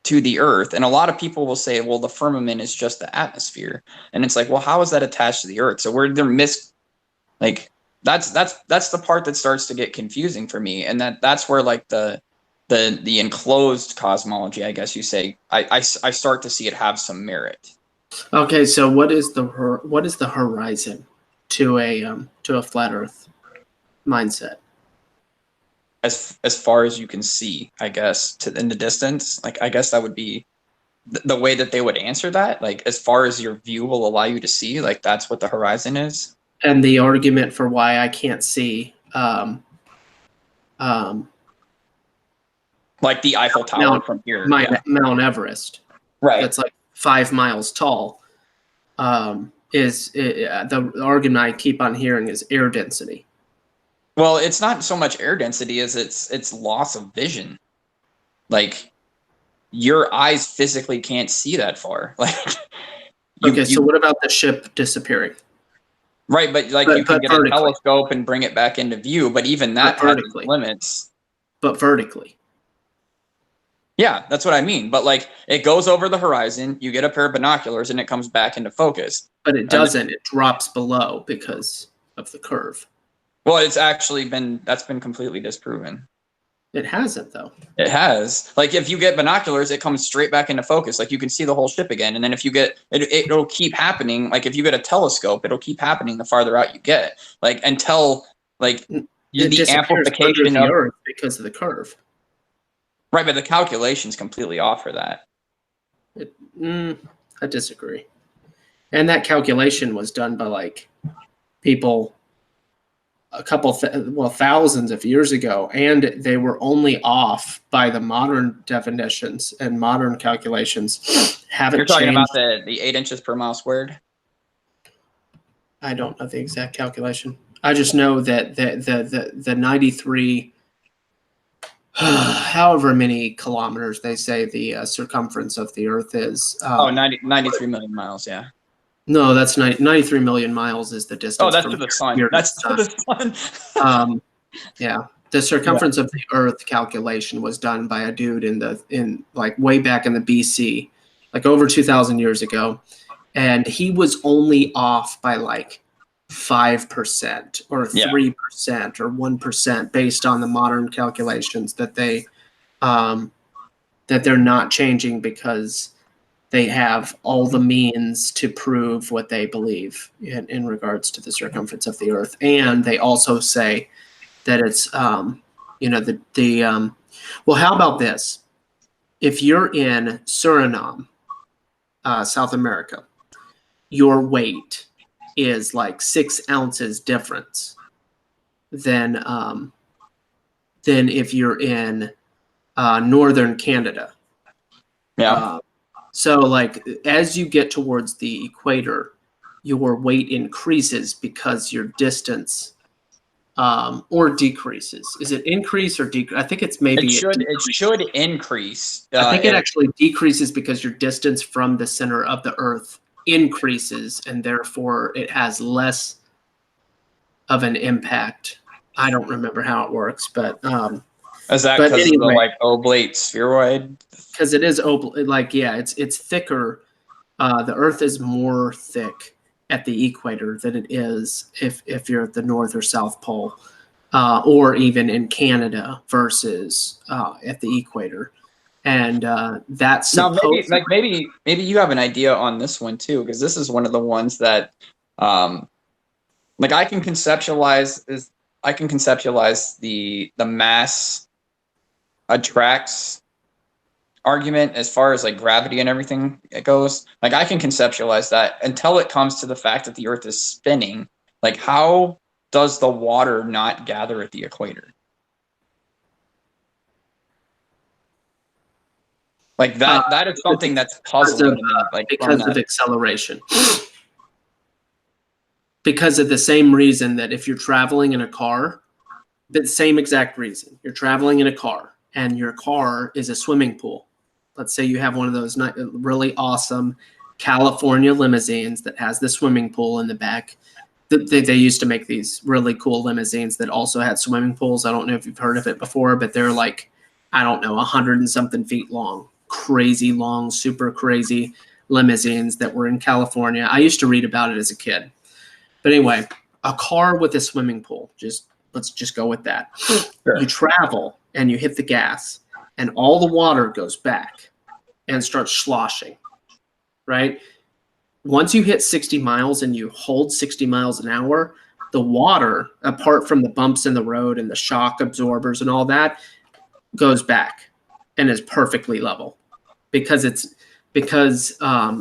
Speaker 2: to the earth. And a lot of people will say, well, the firmament is just the atmosphere, and it's like, well, how is that attached to the earth? So like that's the part that starts to get confusing for me, and that's where like the enclosed cosmology, I guess you say, I start to see it have some merit.
Speaker 1: Okay, so what is the horizon to a flat Earth mindset?
Speaker 2: As far as you can see, I guess, in the distance, like I guess that would be the way that they would answer that. Like, as far as your view will allow you to see, like that's what the horizon is.
Speaker 1: And the argument for why I can't see,
Speaker 2: like the Eiffel Tower from here,
Speaker 1: Mount Everest,
Speaker 2: right?
Speaker 1: That's like 5 miles tall. The argument I keep on hearing is air density.
Speaker 2: Well, it's not so much air density as it's loss of vision. Like, your eyes physically can't see that far. Like,
Speaker 1: so what about the ship disappearing?
Speaker 2: Right, but you can get a telescope and bring it back into view, but even that has limits.
Speaker 1: But vertically.
Speaker 2: Yeah, that's what I mean. But like, it goes over the horizon, you get a pair of binoculars, and it comes back into focus.
Speaker 1: But it doesn't. It drops below because of the curve.
Speaker 2: Well, that's been completely disproven.
Speaker 1: It hasn't, though.
Speaker 2: It has. Like, if you get binoculars, it comes straight back into focus. Like, you can see the whole ship again. And then if you get it'll keep happening. Like, if you get a telescope, it'll keep happening the farther out you get. Like, until like the amplification of the Earth
Speaker 1: because of the curve.
Speaker 2: Right, but the calculation's completely off for that.
Speaker 1: I disagree. And that calculation was done by like people a couple thousands of years ago, and they were only off by the modern definitions and modern calculations. You're
Speaker 2: talking about the 8 inches per mile squared?
Speaker 1: I don't know the exact calculation. I just know that the 93 however many kilometers they say the circumference of the Earth is.
Speaker 2: 93 million miles, yeah.
Speaker 1: No, that's 93 million miles is the distance.
Speaker 2: Oh, that's to the sun. That's to the sun.
Speaker 1: Yeah. The circumference of the Earth calculation was done by a dude in like way back in the BC, like over 2,000 years ago, and he was only off by like 5% or 3% or 1% based on the modern calculations that they're not changing because they have all the means to prove what they believe in regards to the circumference of the Earth, and they also say that it's well, how about this? If you're in Suriname, South America, your weight is like 6 ounces difference than if you're in northern Canada.
Speaker 2: Yeah.
Speaker 1: So like as you get towards the equator, your weight increases because your distance or decreases. Is it increase or decrease? I think it's maybe
Speaker 2: it should increase.
Speaker 1: I think it actually decreases because your distance from the center of the Earth increases, and therefore it has less of an impact. I don't remember how it works, but
Speaker 2: is that because of the like oblate spheroid?
Speaker 1: Because it is like it's thicker. The Earth is more thick at the equator than it is if you're at the North or South Pole, or even in Canada versus at the equator. And that's
Speaker 2: now maybe you have an idea on this one too, because this is one of the ones that like I can conceptualize the mass attracts argument as far as like gravity and everything it goes. Like I can conceptualize that until it comes to the fact that the Earth is spinning. Like how does the water not gather at the equator? Like that is something that's puzzling to me. Like
Speaker 1: because of acceleration. Because of the same reason that if you're traveling in a car, the same exact reason. You're traveling in a car and your car is a swimming pool. Let's say you have one of those really awesome California limousines that has the swimming pool in the back. They used to make these really cool limousines that also had swimming pools. I don't know if you've heard of it before, but they're like, I don't know, 100 and something feet long. Crazy long, super crazy limousines that were in California. I used to read about it as a kid. But anyway, a car with a swimming pool. Let's just go with that. Sure. You travel and you hit the gas and all the water goes back and starts sloshing, right? Once you hit 60 miles and you hold 60 miles an hour, the water, apart from the bumps in the road and the shock absorbers and all that, goes back and is perfectly level because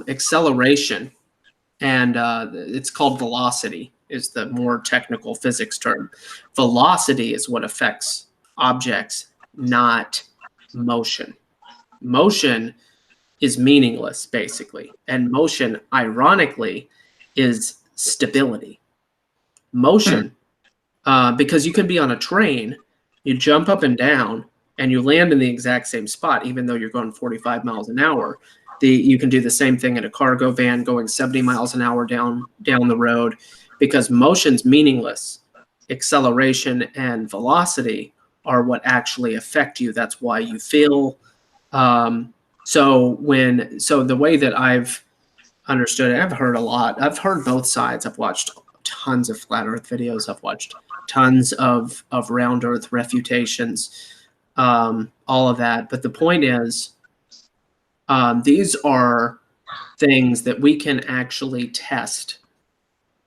Speaker 1: acceleration and it's called velocity is the more technical physics term. Velocity is what affects objects, not motion. Motion is meaningless, basically. And motion, ironically, is stability. Motion, because you can be on a train, you jump up and down, and you land in the exact same spot, even though you're going 45 miles an hour. You can do the same thing in a cargo van going 70 miles an hour down the road, because motion's meaningless. Acceleration and velocity are what actually affect you. That's why you feel. So the way that I've understood it, I've heard a lot. I've heard both sides. I've watched tons of flat Earth videos. I've watched tons of round Earth refutations, all of that. But the point is, these are things that we can actually test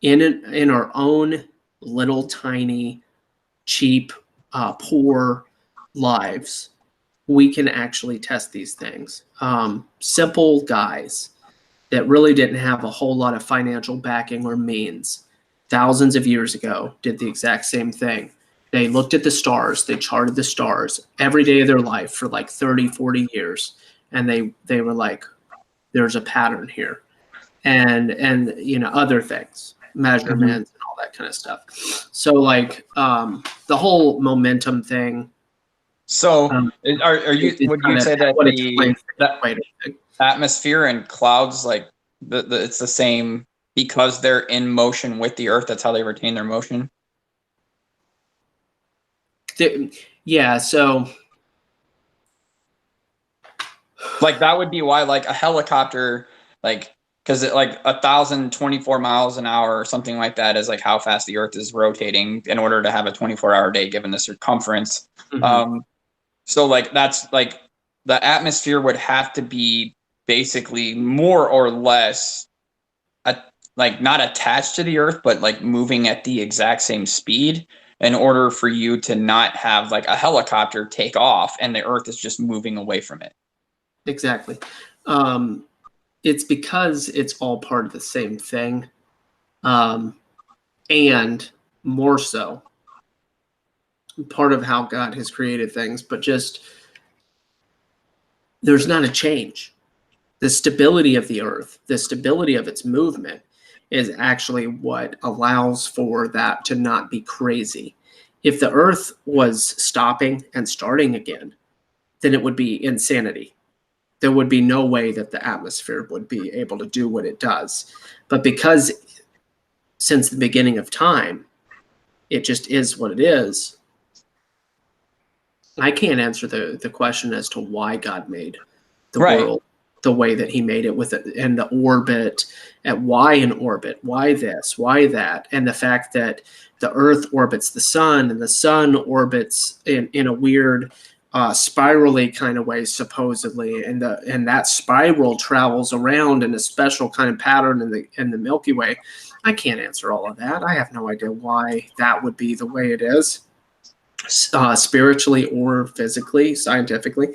Speaker 1: in our own little tiny, cheap, poor lives. We can actually test these things. Simple guys that really didn't have a whole lot of financial backing or means thousands of years ago did the exact same thing. They looked at the stars, they charted the stars every day of their life for like 30, 40 years. And they were like, there's a pattern here. And other things, measurements and all that kind of stuff. So like the whole momentum thing.
Speaker 2: So would you say that the atmosphere and clouds, like it's the same because they're in motion with the Earth? That's how they retain their motion?
Speaker 1: Yeah, so
Speaker 2: Like that would be why like a helicopter, like because like 1,024 miles an hour or something like that is like how fast the Earth is rotating in order to have a 24-hour day given the circumference. So like that's like the atmosphere would have to be basically more or less like not attached to the Earth, but like moving at the exact same speed in order for you to not have like a helicopter take off and the Earth is just moving away from it.
Speaker 1: exactly. It's because it's all part of the same thing. And more so, part of how God has created things, but just there's not a change. The stability of the earth, the stability of its movement is actually what allows for that to not be crazy. If the earth was stopping and starting again, then it would be insanity. There would be no way that the atmosphere would be able to do what it does. But because since the beginning of time, it just is what it is, I can't answer the question as to why God made the world the way that he made it with it and the orbit, and why an orbit, why this, why that, and the fact that the earth orbits the sun and the sun orbits in a weird spirally kind of way supposedly, and that spiral travels around in a special kind of pattern in the Milky Way. I can't answer all of that. I have no idea why that would be the way it is, spiritually or physically, scientifically,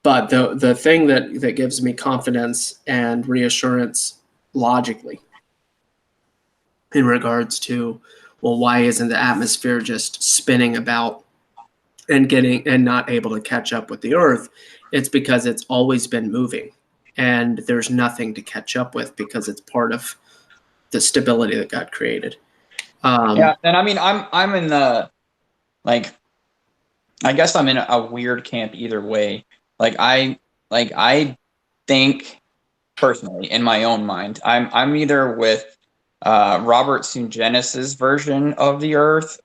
Speaker 1: but the thing that gives me confidence and reassurance logically in regards to, well, why isn't the atmosphere just spinning about and not able to catch up with the earth? It's because it's always been moving and there's nothing to catch up with because it's part of the stability that God created.
Speaker 2: Yeah, and I mean I'm in the like I guess I'm in a weird camp either way. I think personally in my own mind, I'm either with Robert Sungenis's version of the Earth,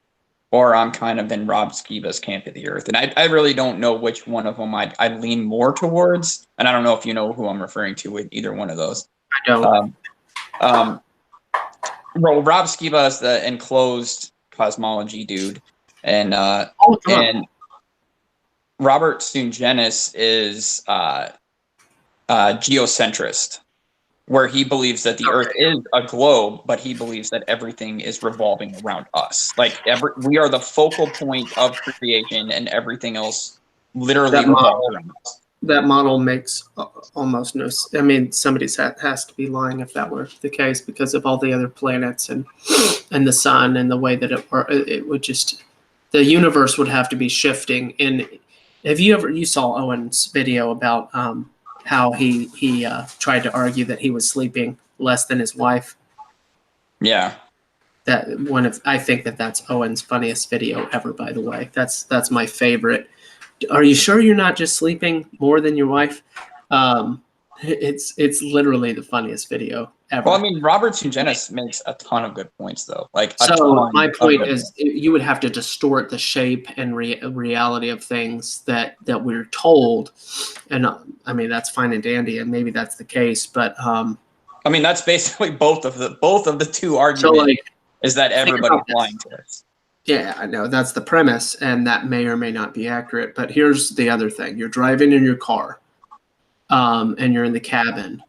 Speaker 2: or I'm kind of in Rob Skiba's camp of the Earth, and I really don't know which one of them I'd lean more towards, and I don't know if you know who I'm referring to with either one of those.
Speaker 1: I don't.
Speaker 2: Well, Rob Skiba is the enclosed cosmology dude, and Robert Sungenis is geocentrist, where he believes that the Earth is a globe, but he believes that everything is revolving around us. Like we are the focal point of creation, and everything else literally revolves around us.
Speaker 1: That model makes almost no sense. I mean, somebody has to be lying if that were the case, because of all the other planets and the sun and the way that it would just, the universe would have to be shifting. Have you saw Owen's video about how he tried to argue that he was sleeping less than his wife?
Speaker 2: Yeah.
Speaker 1: I think that's Owen's funniest video ever, by the way. That's my favorite. Are you sure you're not just sleeping more than your wife? It's literally the funniest video ever.
Speaker 2: Well, I mean, Robert Sungenis makes a ton of good points, though.
Speaker 1: So my point is, you would have to distort the shape and reality of things that we're told, and I mean that's fine and dandy, and maybe that's the case, but
Speaker 2: I mean that's basically both of the two arguments. So is that everybody's lying to us?
Speaker 1: Yeah, I know that's the premise, and that may or may not be accurate. But here's the other thing: you're driving in your car, and you're in the cabin.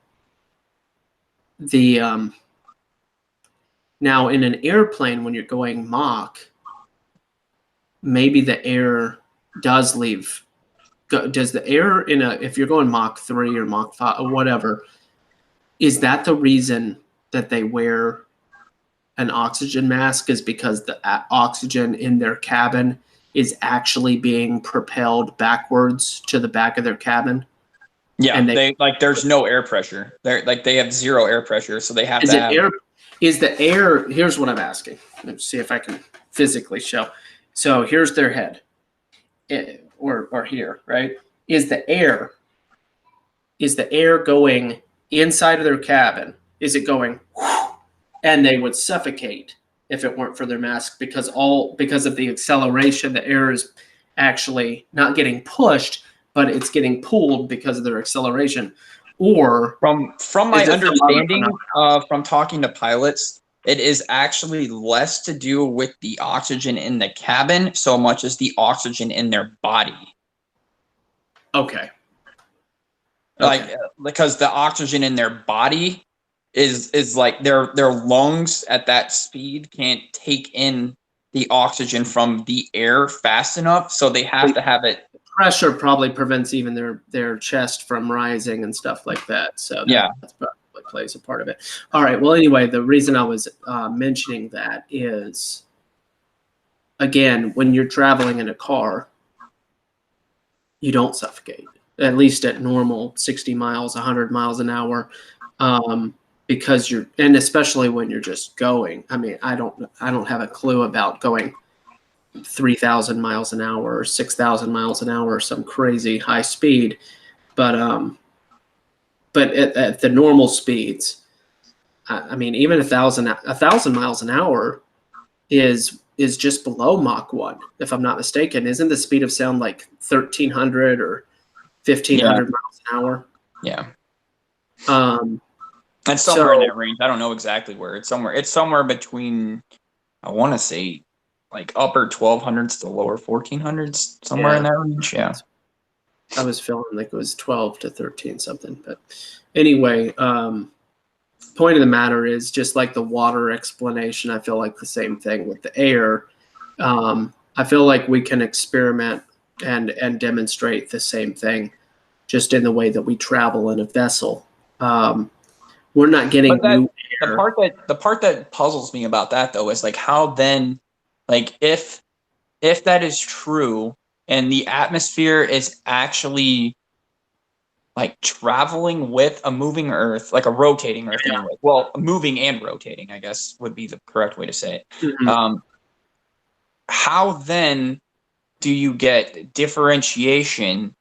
Speaker 1: Now in an airplane, when you're going Mach, maybe the air does leave. Does the air if you're going Mach 3 or Mach 5 or whatever, is that the reason that they wear an oxygen mask, is because the oxygen in their cabin is actually being propelled backwards to the back of their cabin?
Speaker 2: Yeah, and there's no air pressure. They have zero air pressure, so they have to have.
Speaker 1: Is the air? Here's what I'm asking. Let's see if I can physically show. So here's their head, or here, right? Is the air going inside of their cabin? Is it going? And they would suffocate if it weren't for their mask, because of the acceleration, the air is actually not getting pushed, but it's getting pulled because of their acceleration. Or
Speaker 2: From my
Speaker 1: is it some other
Speaker 2: understanding,
Speaker 1: phenomenon?
Speaker 2: from talking to pilots, it is actually less to do with the oxygen in the cabin so much as the oxygen in their body.
Speaker 1: Okay.
Speaker 2: Like, because the oxygen in their body is like their lungs at that speed can't take in the oxygen from the air fast enough, so they have to have it.
Speaker 1: Pressure probably prevents even their chest from rising and stuff like that. So that's probably plays a part of it. All right. Well, anyway, the reason I was mentioning that is, again, when you're traveling in a car, you don't suffocate, at least at normal 60 miles, 100 miles an hour, because and especially when you're just going. I mean, I don't have a clue about going 3,000 miles an hour or 6,000 miles an hour or some crazy high speed, but at the normal speeds, I mean, even 1,000 miles an hour is just below Mach 1, if I'm not mistaken. Isn't the speed of sound like 1,300 or 1,500 miles an hour?
Speaker 2: Yeah. It's somewhere in that range. I don't know exactly where. It's somewhere between, I want to say, like upper 1,200s to lower 1,400s, somewhere in that range. Yeah.
Speaker 1: I was feeling like it was 12 to 13 something. But anyway, point of the matter is, just like the water explanation, I feel like the same thing with the air. I feel like we can experiment and demonstrate the same thing, just in the way that we travel in a vessel. We're not getting new air.
Speaker 2: The part that puzzles me about that, though, is like, how then, like, if that is true and the atmosphere is actually like traveling with a moving Earth, like a rotating Earth, anyway. Well, moving and rotating, I guess, would be the correct way to say it.
Speaker 1: Mm-hmm.
Speaker 2: How then do you get differentiation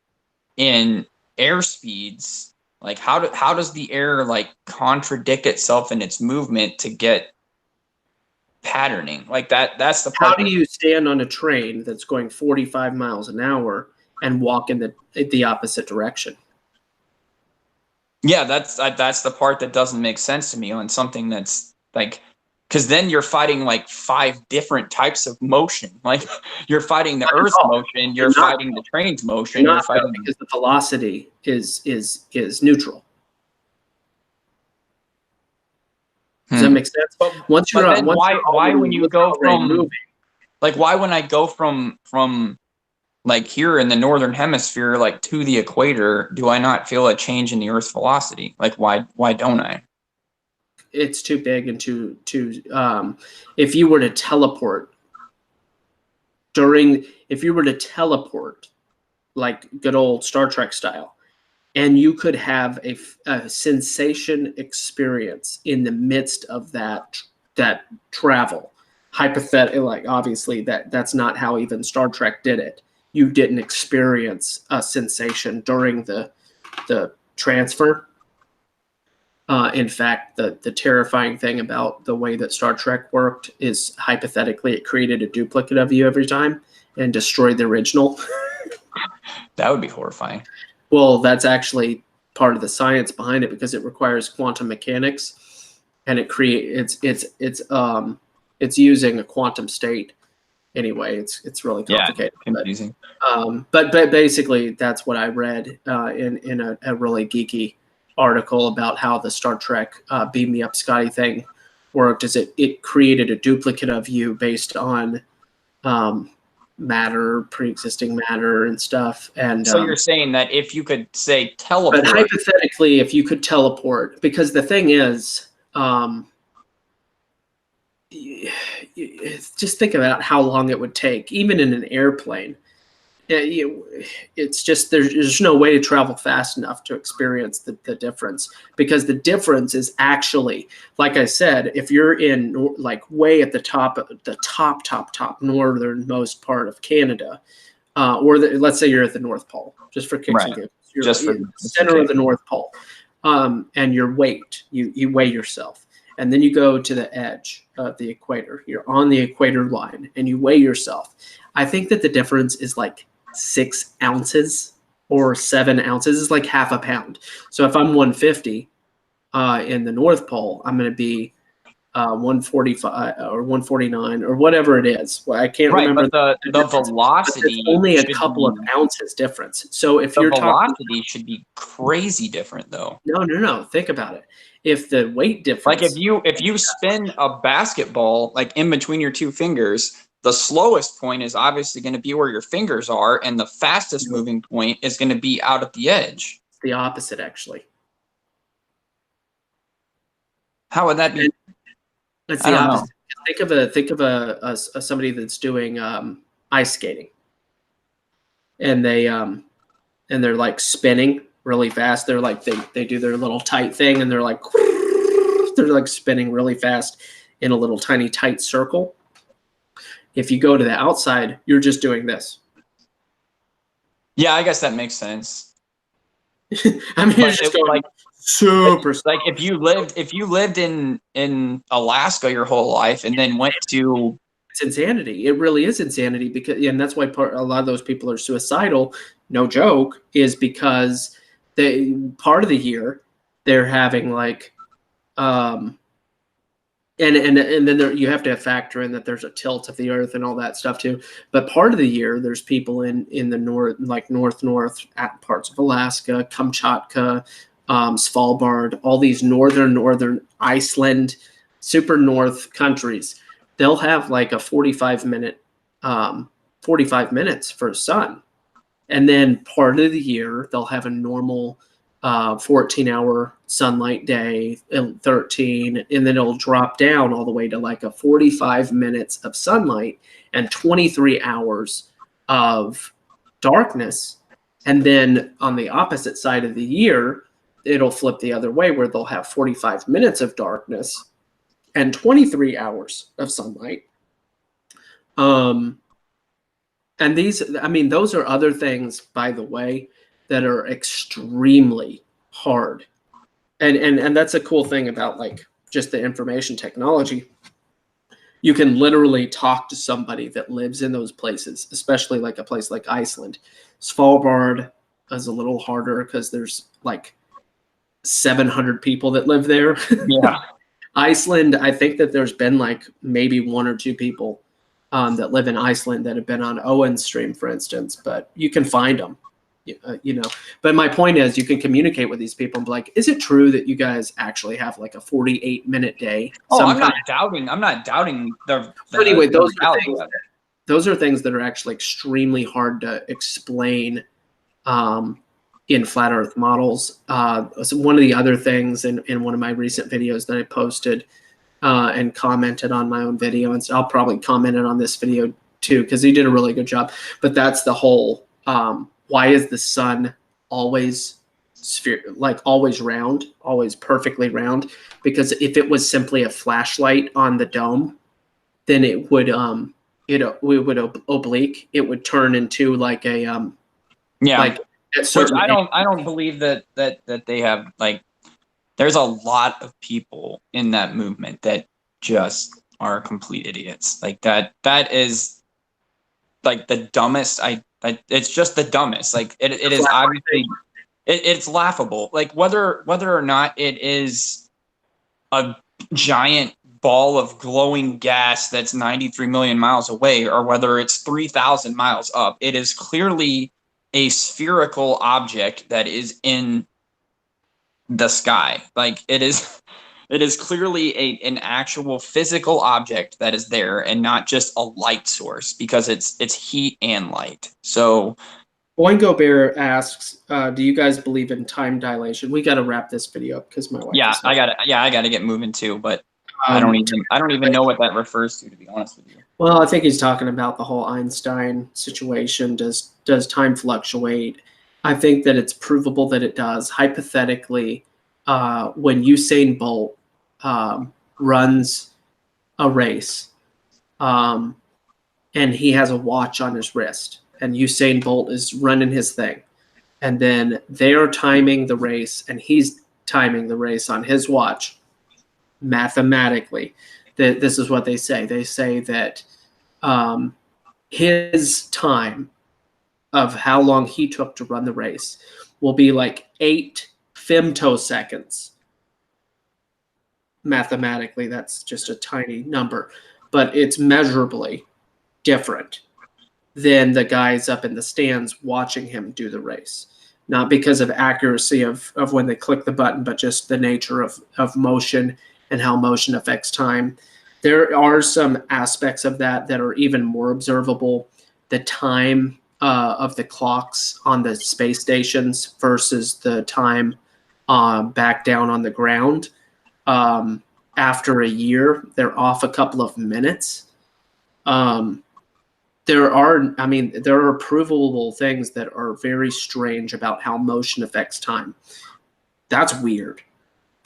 Speaker 2: in air speeds? Like, how does the air like contradict itself in its movement to get patterning? Like that's the part.
Speaker 1: How do you stand on a train that's going 45 miles an hour and walk in the opposite direction?
Speaker 2: Yeah, that's the part that doesn't make sense to me on something that's like, because then you're fighting like 5 different types of motion. Like, you're fighting the Earth's motion, you're fighting the train's motion, you're fighting
Speaker 1: because the velocity is neutral. Does that make sense?
Speaker 2: Why when you go from moving, like, why when I go from like here in the northern hemisphere, like to the equator, do I not feel a change in the Earth's velocity? Like, why don't I?
Speaker 1: It's too big and too if you were to teleport like good old Star Trek style, and you could have a sensation experience in the midst of that travel. Hypothetically, like, obviously that's not how even Star Trek did it. You didn't experience a sensation during the transfer. In fact, the terrifying thing about the way that Star Trek worked is, hypothetically, it created a duplicate of you every time and destroyed the original.
Speaker 2: That would be horrifying.
Speaker 1: Well, that's actually part of the science behind it, because it requires quantum mechanics, and it's using a quantum state. Anyway, it's really complicated.
Speaker 2: Yeah, confusing.
Speaker 1: But basically, that's what I read in a really geeky article about how the Star Trek Beam Me Up Scotty thing worked. Is it created a duplicate of you based on matter, pre-existing matter and stuff. And
Speaker 2: so you're saying that if you could say teleport,
Speaker 1: but hypothetically, if you could teleport, because the thing is, just think about how long it would take, even in an airplane. It's just there's no way to travel fast enough to experience the difference, because the difference is actually, like I said, if you're in like way at the top northernmost part of Canada, or let's say you're at the North Pole, just for kicks and giggles, you're in the center of the North Pole, and your weight, you weigh yourself, and then you go to the edge of the equator. You're on the equator line, and you weigh yourself. I think that the difference is like 6 ounces or 7 ounces. It's like half a pound. So if I'm 150 in the North Pole, I'm going to be 145 or 149 or whatever it is. Well, I can't remember.
Speaker 2: But the velocity
Speaker 1: only a couple of ounces difference. So if you're
Speaker 2: velocity should be crazy different though.
Speaker 1: No. Think about it. If the weight difference,
Speaker 2: like if you spin a basketball like in between your two fingers, the slowest point is obviously going to be where your fingers are, and the fastest moving point is going to be out at the edge.
Speaker 1: It's the opposite, actually.
Speaker 2: How would that be?
Speaker 1: It's the opposite. Think of a somebody that's doing ice skating, and they're like spinning really fast. They're like they do their little tight thing, and they're like spinning really fast in a little tiny tight circle. If you go to the outside, you're just doing this.
Speaker 2: Yeah, I guess that makes sense.
Speaker 1: I mean, you're just going like super.
Speaker 2: Like if you lived in Alaska your whole life and then went to,
Speaker 1: it's insanity. It really is insanity, because, and that's why a lot of those people are suicidal. No joke, is because part of the year they're having like, and then you have to factor in that there's a tilt of the earth and all that stuff too. But part of the year, there's people in the north, like north at parts of Alaska, Kamchatka, Svalbard, all these northern Iceland, super north countries. They'll have like a 45 minutes for sun. And then part of the year, they'll have a normal 14-hour sunlight day, 13, and then it'll drop down all the way to like a 45 minutes of sunlight and 23 hours of darkness. And then on the opposite side of the year, it'll flip the other way, where they'll have 45 minutes of darkness and 23 hours of sunlight. And these, I mean, those are other things, by the way, that are extremely hard. And that's a cool thing about like just the information technology. You can literally talk to somebody that lives in those places, especially like a place like Iceland. Svalbard is a little harder because there's like 700 people that live there.
Speaker 2: Yeah.
Speaker 1: Iceland, I think that there's been like maybe 1 or 2 people that live in Iceland that have been on Owen's stream, for instance, but you can find them, you know. But my point is, you can communicate with these people and be like, is it true that you guys actually have like a 48-minute day?
Speaker 2: Oh, I'm not doubting the
Speaker 1: anyway, those are things that are actually extremely hard to explain in flat earth models. So one of the other things in one of my recent videos that I posted and commented on my own video, and so I'll probably comment it on this video too, because he did a really good job. But that's the whole, why is the sun always always round, always perfectly round? Because if it was simply a flashlight on the dome, then it would oblique. It would turn into like a like,
Speaker 2: which I don't believe that they have, like, there's a lot of people in that movement that just are complete idiots. Like that is like the dumbest. It's just the dumbest. Like it is obviously it's laughable. Like whether or not it is a giant ball of glowing gas that's 93 million miles away, or whether it's 3,000 miles up, it is clearly a spherical object that is in the sky. Like it is clearly an actual physical object that is there, and not just a light source, because it's heat and light. So
Speaker 1: Boingo Bear asks, do you guys believe in time dilation? We got to wrap this video up because my wife.
Speaker 2: I got to get moving too, but I don't even know what that refers to be honest with you.
Speaker 1: Well, I think he's talking about the whole Einstein situation. Does time fluctuate? I think that it's provable that it does. Hypothetically, when Usain Bolt runs a race, and he has a watch on his wrist, and Usain Bolt is running his thing, and then they're timing the race, and he's timing the race on his watch. mathematically, that this is what they say. They say that his time of how long he took to run the race will be like 8 femtoseconds. Mathematically, that's just a tiny number, but it's measurably different than the guys up in the stands watching him do the race. Not because of accuracy of when they click the button, but just the nature of motion and how motion affects time. There are some aspects of that are even more observable. The time of the clocks on the space stations versus the time back down on the ground. After a year, they're off a couple of minutes. There are provable things that are very strange about how motion affects time. That's weird.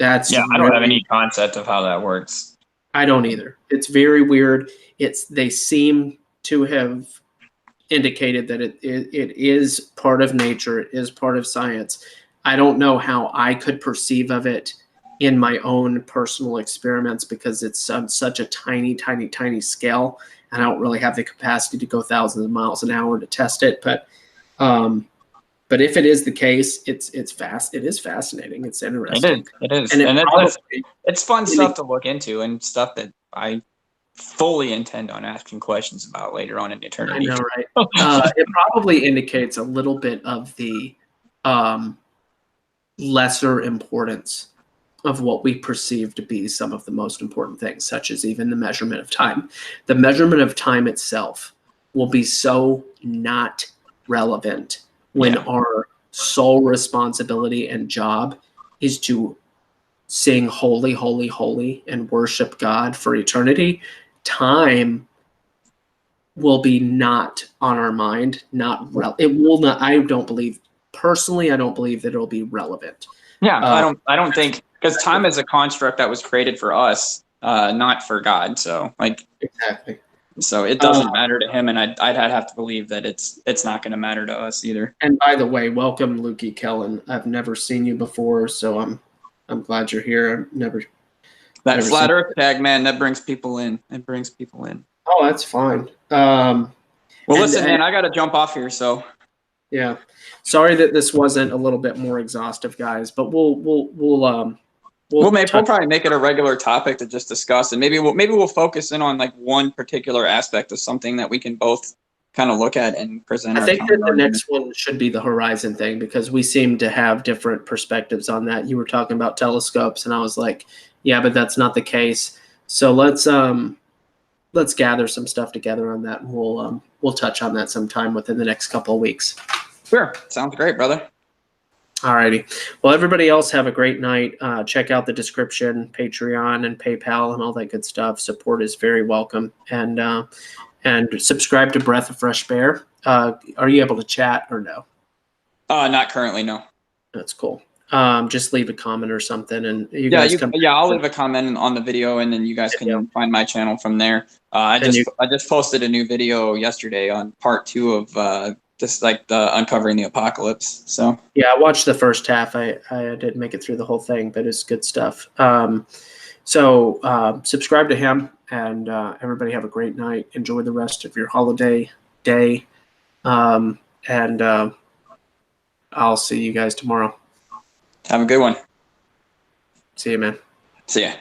Speaker 2: I don't have any concept of how that works.
Speaker 1: I don't either. It's very weird. They seem to have indicated that it is part of nature. It is part of science. I don't know how I could perceive of it in my own personal experiments because it's on such a tiny, tiny, tiny scale. And I don't really have the capacity to go thousands of miles an hour to test it. But if it is the case, it's fast. It is fascinating. It's interesting.
Speaker 2: It is.
Speaker 1: And
Speaker 2: it's fun stuff to look into and stuff that I fully intend on asking questions about later on in eternity.
Speaker 1: I know, right? It probably indicates a little bit of the lesser importance of what we perceive to be some of the most important things, such as even the measurement of time. The measurement of time itself will be so not relevant when our sole responsibility and job is to sing holy, holy, holy and worship God for eternity. Time will be not on our mind, it will not. I don't believe that it'll be relevant.
Speaker 2: Yeah, I don't think, because time is a construct that was created for us, not for God. So
Speaker 1: exactly.
Speaker 2: So it doesn't matter to him, and I'd have to believe that it's not going to matter to us either.
Speaker 1: And by the way, welcome, Lukey Kellen. I've never seen you before, so I'm glad you're here.
Speaker 2: That flat Earth tag, man, that brings people in. It brings people in.
Speaker 1: Oh, that's fine.
Speaker 2: Well, listen, man, I got to jump off here, so.
Speaker 1: Yeah, sorry that this wasn't a little bit more exhaustive, guys, but we'll
Speaker 2: probably make it a regular topic to just discuss, and maybe we'll focus in on like one particular aspect of something that we can both kind of look at and present.
Speaker 1: I think that the next one should be the horizon thing, because we seem to have different perspectives on that. You were talking about telescopes, and I was like, yeah, but that's not the case. So let's gather some stuff together on that, and we'll touch on that sometime within the next couple of weeks.
Speaker 2: Sure, sounds great, brother.
Speaker 1: All righty. Well, everybody else have a great night. Check out the description, Patreon and PayPal and all that good stuff. Support is very welcome. And subscribe to Breath of Fresh Bear. Are you able to chat or no?
Speaker 2: Not currently, no.
Speaker 1: That's cool. Just leave a comment or something, and
Speaker 2: I'll leave a comment on the video, and then you guys can find my channel from there. I just posted a new video yesterday on part 2 of just like the Uncovering the Apocalypse. So
Speaker 1: yeah, I watched the first half. I didn't make it through the whole thing, but it's good stuff. So subscribe to him, and everybody have a great night. Enjoy the rest of your holiday day, and I'll see you guys tomorrow.
Speaker 2: Have a good one.
Speaker 1: See you, man.
Speaker 2: See ya.